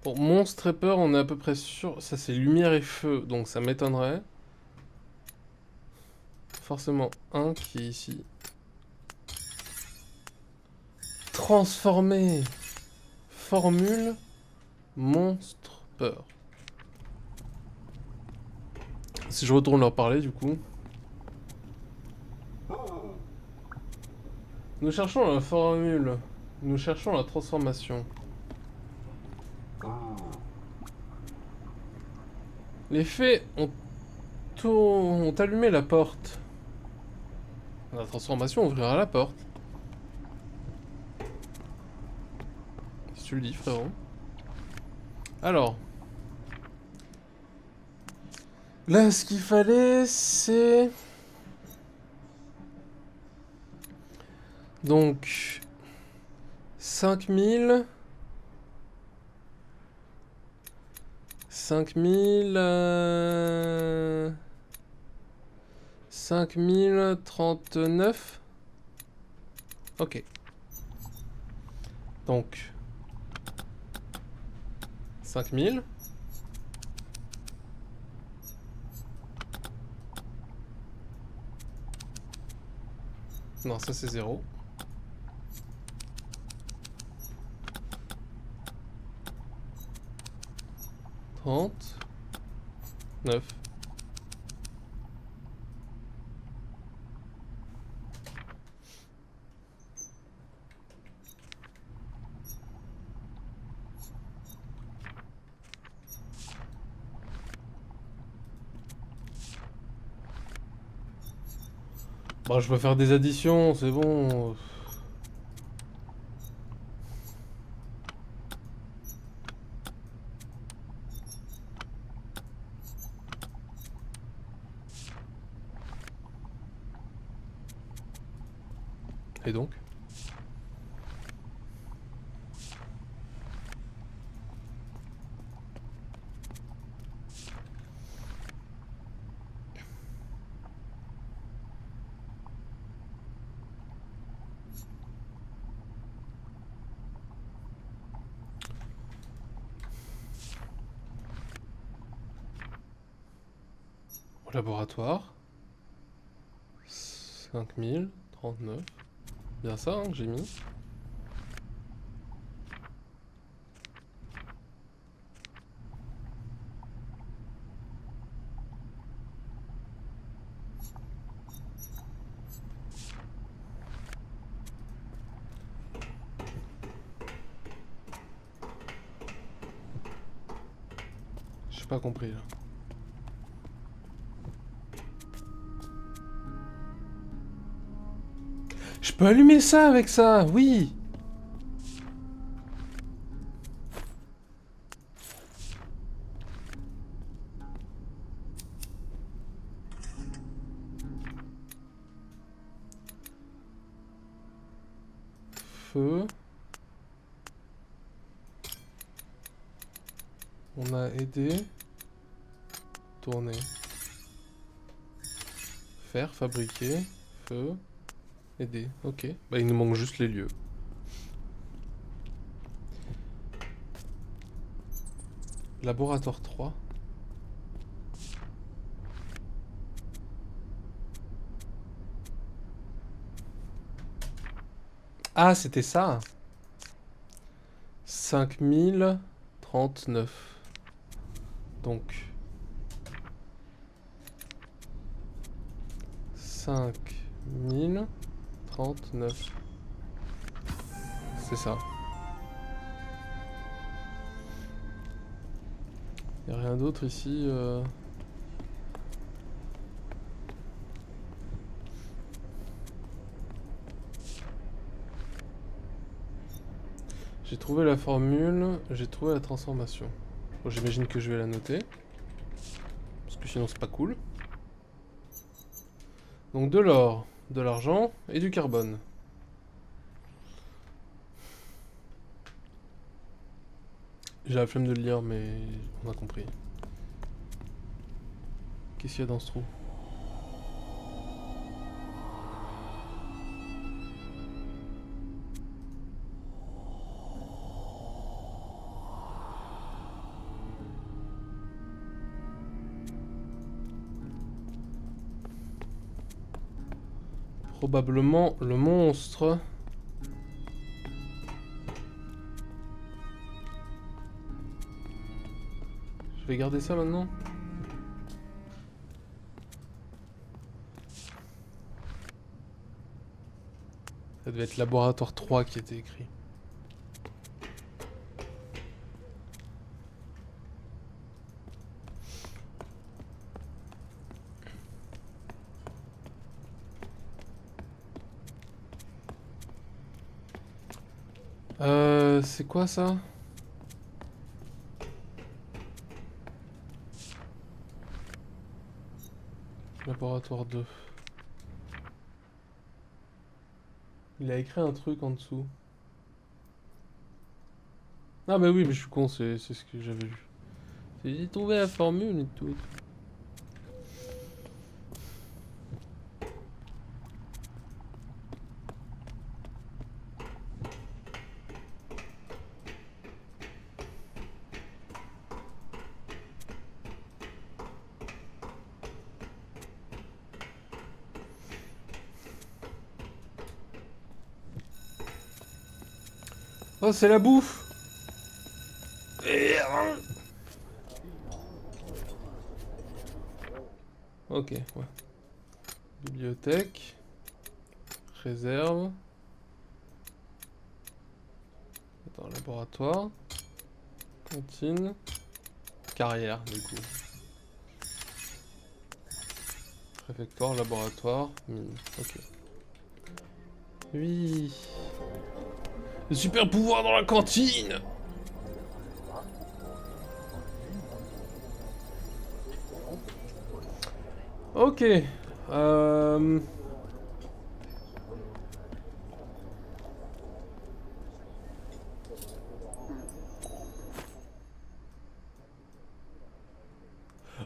Pour monstre et peur, on est à peu près sûr. Ça c'est lumière et feu, donc ça m'étonnerait. Forcément un qui est ici. Transformer. Formule. Monstre peur. Si je retourne leur parler du coup. Nous cherchons la formule. Nous cherchons la transformation. Les fées ont allumé la porte. La transformation ouvrira la porte. Si tu le dis, frérot. Alors. Là, ce qu'il fallait, c'est... Donc... 5000... 5039. Ok. Donc... 5000. Non, ça c'est 0. Neuf. Bon, je peux faire des additions, c'est bon. Et donc? Au laboratoire. 5039. Bien ça hein, que j'ai mis. J'ai pas compris là. Je peux allumer ça avec ça, oui. feu. On a aidé. Tourner. Faire, fabriquer. Feu. Aider. Ok. Bah il nous manque juste les lieux. Laboratoire 3. Ah, c'était ça. 5039. Donc 5039. C'est ça. Y a rien d'autre ici. J'ai trouvé la formule, j'ai trouvé la transformation. Bon, j'imagine que je vais la noter. Parce que sinon c'est pas cool. Donc de l'or, de l'argent et du carbone. J'ai la flemme de le lire mais on a compris. Qu'est-ce qu'il y a dans ce trou? Probablement le monstre. Je vais garder ça maintenant. Ça devait être laboratoire 3 qui était écrit. C'est quoi ça? Laboratoire 2. Il a écrit un truc en dessous. Ah bah oui, mais je suis con, c'est ce que j'avais vu. J'ai trouvé la formule et tout. Oh, c'est la bouffe! Ok, ouais. Bibliothèque. Réserve. Attends, laboratoire. Cantine. Carrière, du coup. Réfectoire, laboratoire, mine. Ok. Oui. Le super pouvoir dans la cantine! Ok.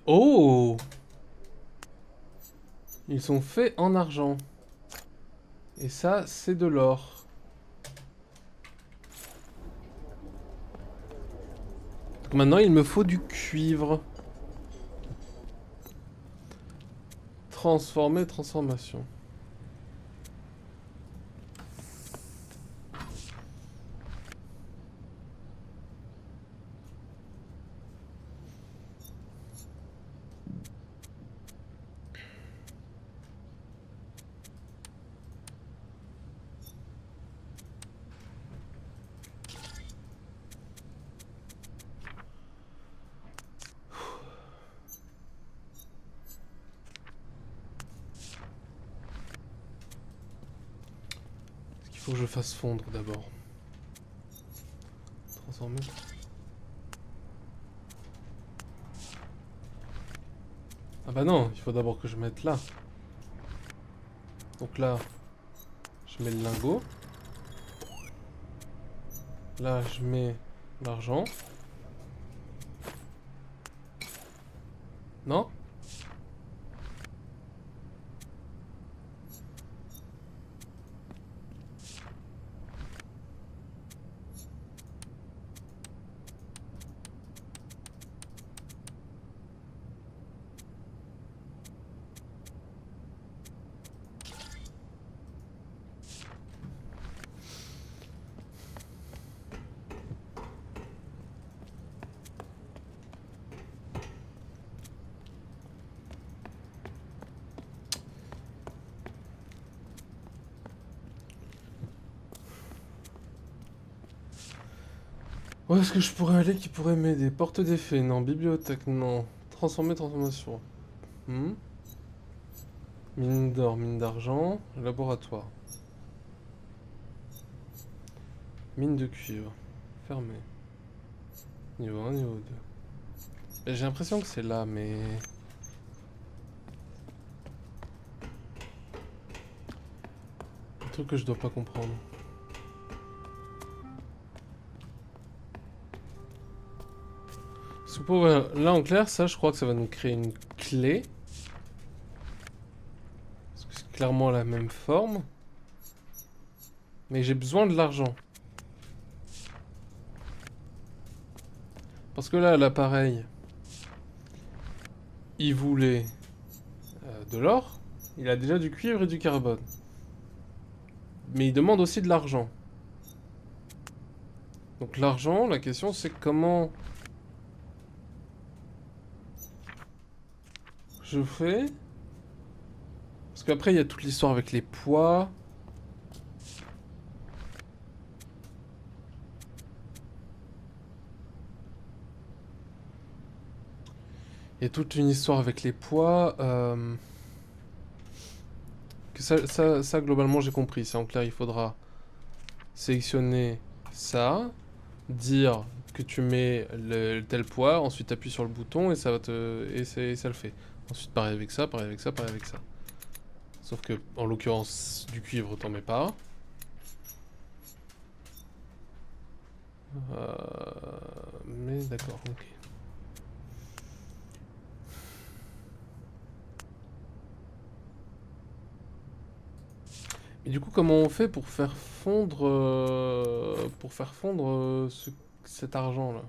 Oh! Ils sont faits en argent. Et ça, c'est de l'or. Donc maintenant, il me faut du cuivre. Transformer, transformation. Il faut que je fasse fondre d'abord. Transformer. Ah bah non, il faut d'abord que je mette là. Donc là, je mets le lingot. Là, je mets l'argent. Non? Où est-ce que je pourrais aller qui pourrait m'aider? Porte d'effet, non. Bibliothèque, non. Transformer, transformation. Hmm. Mine d'or, mine d'argent. Laboratoire. Mine de cuivre. Fermé. Niveau 1, niveau 2. J'ai l'impression que c'est là, mais... Un truc que je dois pas comprendre. Parce que pour, là, en clair, ça, je crois que ça va nous créer une clé. Parce que c'est clairement la même forme. Mais j'ai besoin de l'argent. Parce que là, l'appareil, il voulait de l'or. Il a déjà du cuivre et du carbone. Mais il demande aussi de l'argent. Donc l'argent, la question c'est comment je fais. Parce qu'après il y a toute l'histoire avec les poids. Il y a toute une histoire avec les poids. Que ça, globalement j'ai compris. C'est en clair, il faudra sélectionner ça, dire que tu mets le tel poids, ensuite appuie sur le bouton et ça va te et ça le fait. Ensuite pareil avec ça, pareil avec ça, pareil avec ça. Sauf que en l'occurrence du cuivre t'en mets pas. Mais d'accord, ok. Et du coup, comment on fait pour faire fondre, cet argent-là?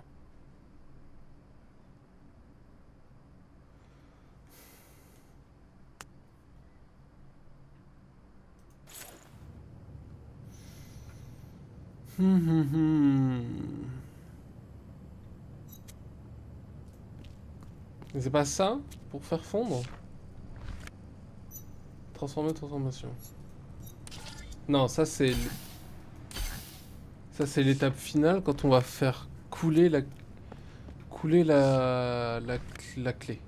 Mais c'est pas ça pour faire fondre? Transformer, transformation. Non, ça c'est l'étape finale quand on va faire couler la clé.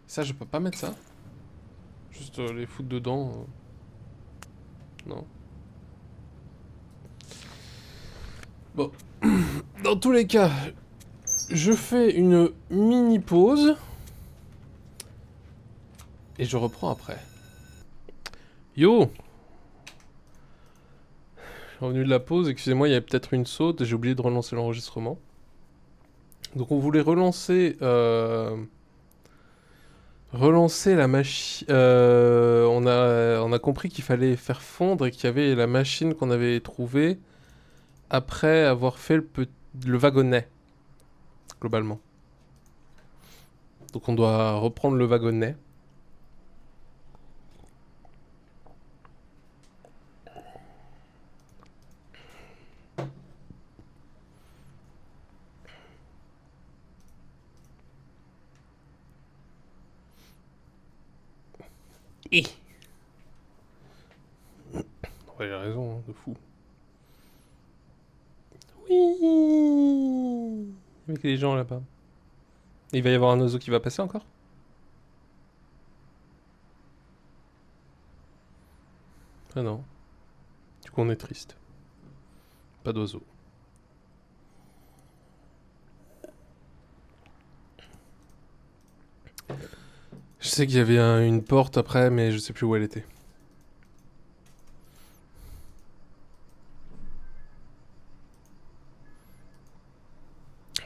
Ça, je peux pas mettre ça. Juste les foutre dedans. Non. Bon. Dans tous les cas, je fais une mini pause. Et je reprends après. Yo! Je suis revenu de la pause, excusez-moi, il y avait peut-être une saute, j'ai oublié de relancer l'enregistrement. Donc on voulait relancer la machine. On a compris qu'il fallait faire fondre et qu'il y avait la machine qu'on avait trouvée après avoir fait le wagonnet, globalement. Donc on doit reprendre le wagonnet. Ouais, il a raison, hein, de fou. Oui! Avec les gens là-bas. Il va y avoir un oiseau qui va passer encore? Ah non. Du coup, on est triste. Pas d'oiseau. Je sais qu'il y avait une porte après, mais je sais plus où elle était.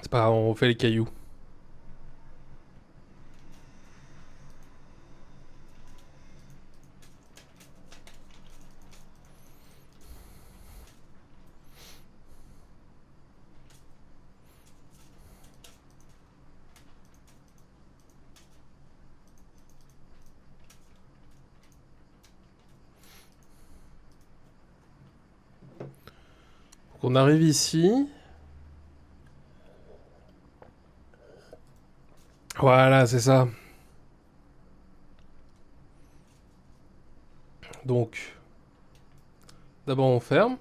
C'est pas grave, on refait les cailloux. Donc on arrive ici. Voilà, c'est ça. Donc, d'abord on ferme.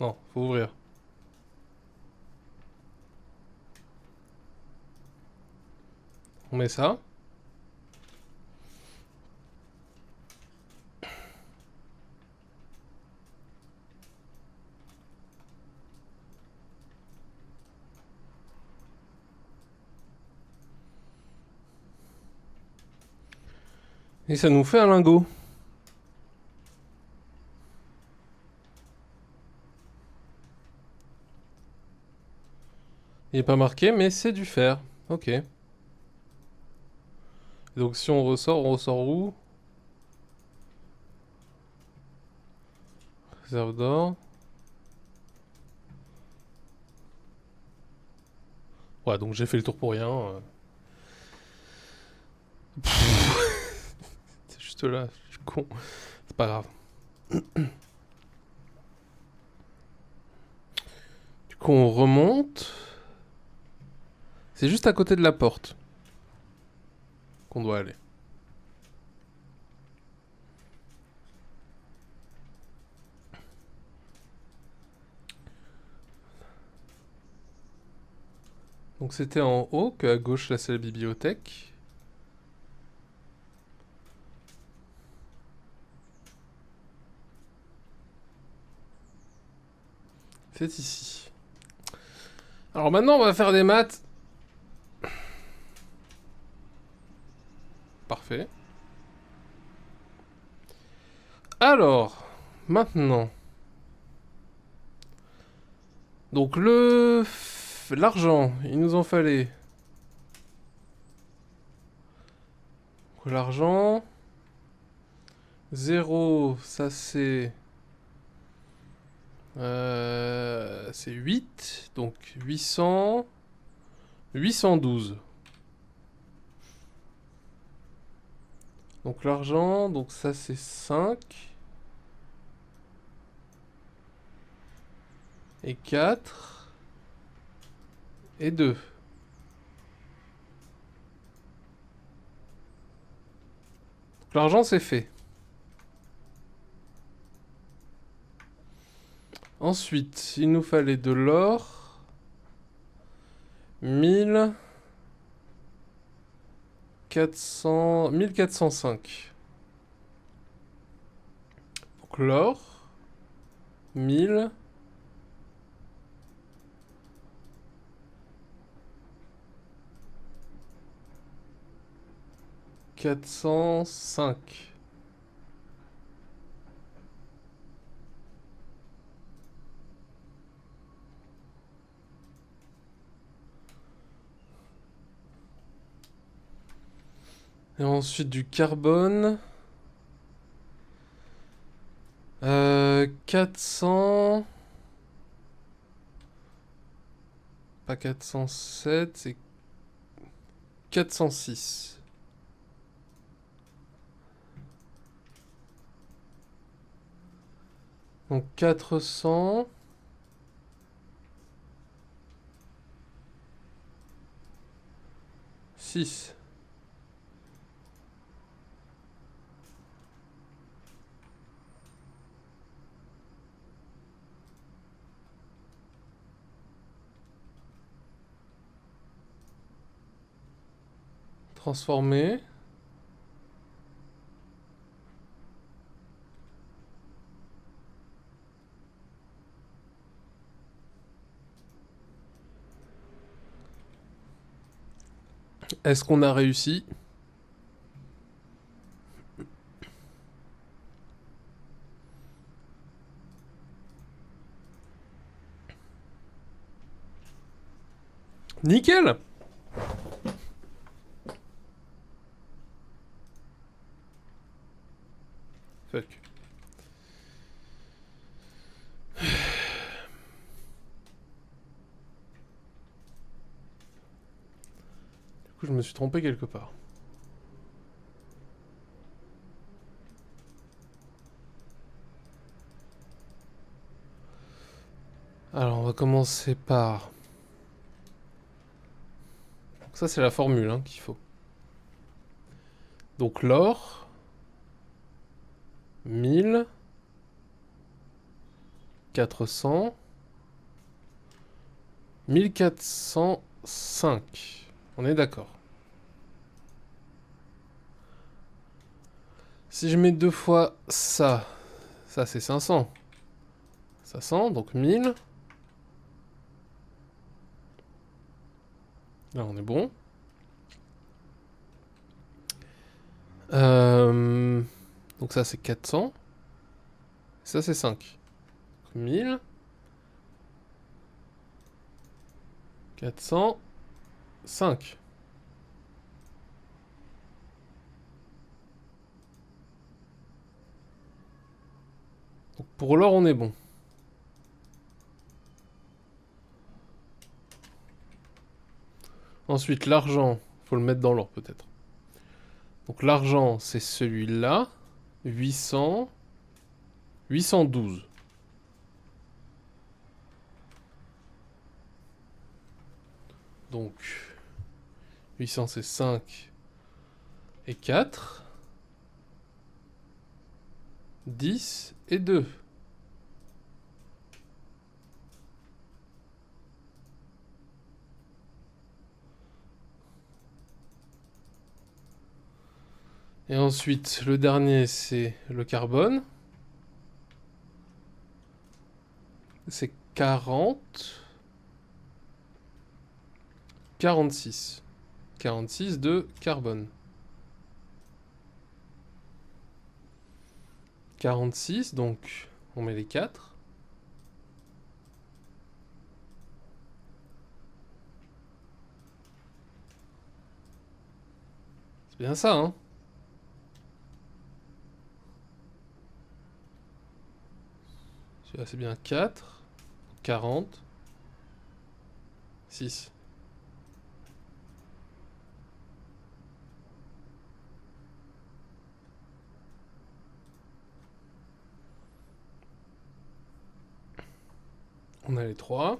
Non, faut ouvrir. On met ça. Et ça nous fait un lingot. Il n'est pas marqué, mais c'est du fer. Ok. Donc si on ressort où? Réserve d'or. Ouais, donc j'ai fait le tour pour rien. C'est juste là, je suis con. C'est pas grave. Du coup, on remonte. C'est juste à côté de la porte qu'on doit aller. Donc c'était en haut, qu'à gauche là c'est la bibliothèque. C'est ici. Alors maintenant on va faire des maths. Parfait. Alors, maintenant. Donc l'argent, il nous en fallait. L'argent. 0, ça c'est... c'est 8. Donc 800... 812. Donc l'argent, donc ça c'est 5. Et 4. Et 2. L'argent c'est fait. Ensuite, il nous fallait de l'or. 1405. Donc l'or. 1000. 405. Et ensuite du carbone. 400... Pas 407, c'est 406. Donc 400... 6. Transformer. Est-ce qu'on a réussi? Nickel. Fuck. Du coup, je me suis trompé quelque part. Alors, on va commencer par... Ça, c'est la formule hein, qu'il faut. Donc, l'or... 1000... 400... 1405. On est d'accord. Si je mets deux fois ça, ça c'est 500. 500, donc 1000. Là, on est bon. Donc ça, c'est 400. Ça, c'est 5. 1000. 405. Donc pour l'or, on est bon. Ensuite, l'argent, faut le mettre dans l'or peut-être. Donc l'argent, c'est celui-là. 800. 812. Donc 800, c'est 5 et 4. 10 et 2. Et ensuite, le dernier, c'est le carbone. C'est 40. 46. 46 de carbone. 46, donc on met les 4. C'est bien ça, hein? Celui-là, c'est bien 4. 40. 6. On a les 3.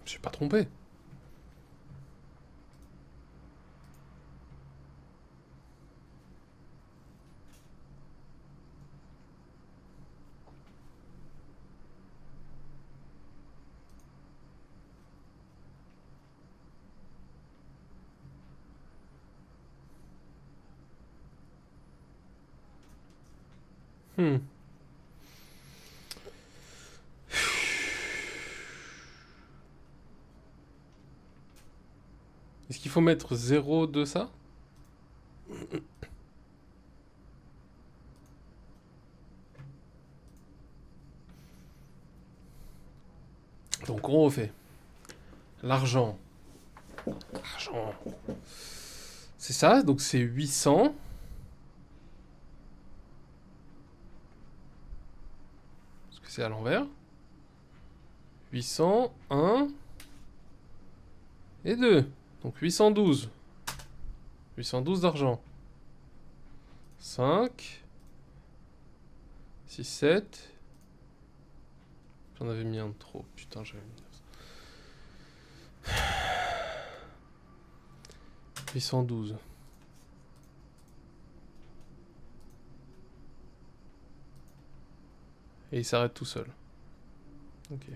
Je suis pas trompé. Est-ce qu'il faut mettre 0 de ça? Donc on refait. L'argent. L'argent. C'est ça, donc c'est 800. Parce que c'est à l'envers. 800, 1 et 2. Donc 812. 812 d'argent. 5. 6, 7. J'en avais mis un de trop. Putain, j'avais mis 812. Et il s'arrête tout seul. Ok.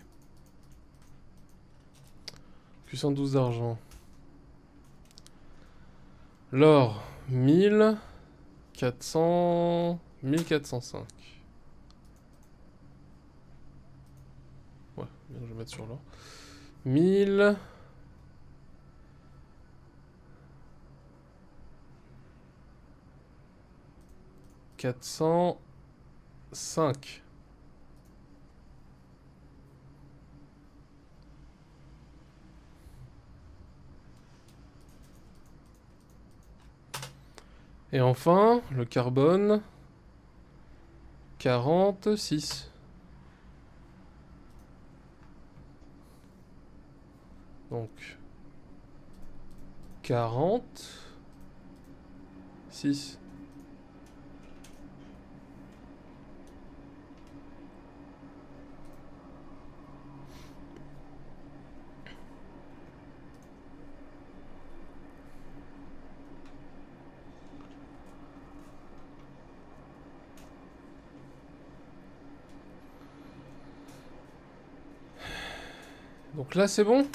812 d'argent. L'or, 1400... 1405. Donc, je vais mettre sur l'or. 1000... 405. Et enfin, le carbone, 46. Donc, 46. Donc là, c'est bon?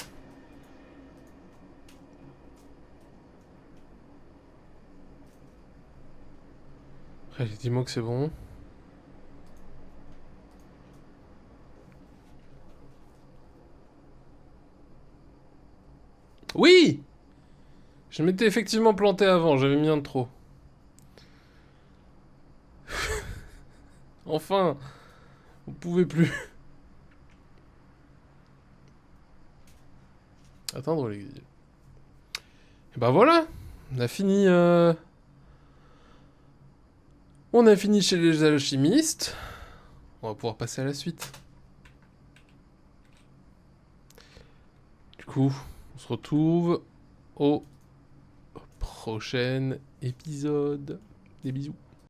Allez, dis-moi que c'est bon. Oui! Je m'étais effectivement planté avant, j'avais mis un de trop. Enfin, on pouvait plus. Atteindre l'exil. Et bah voilà, on a fini. On a fini chez les alchimistes. On va pouvoir passer à la suite. Du coup, on se retrouve au prochain épisode. Des bisous.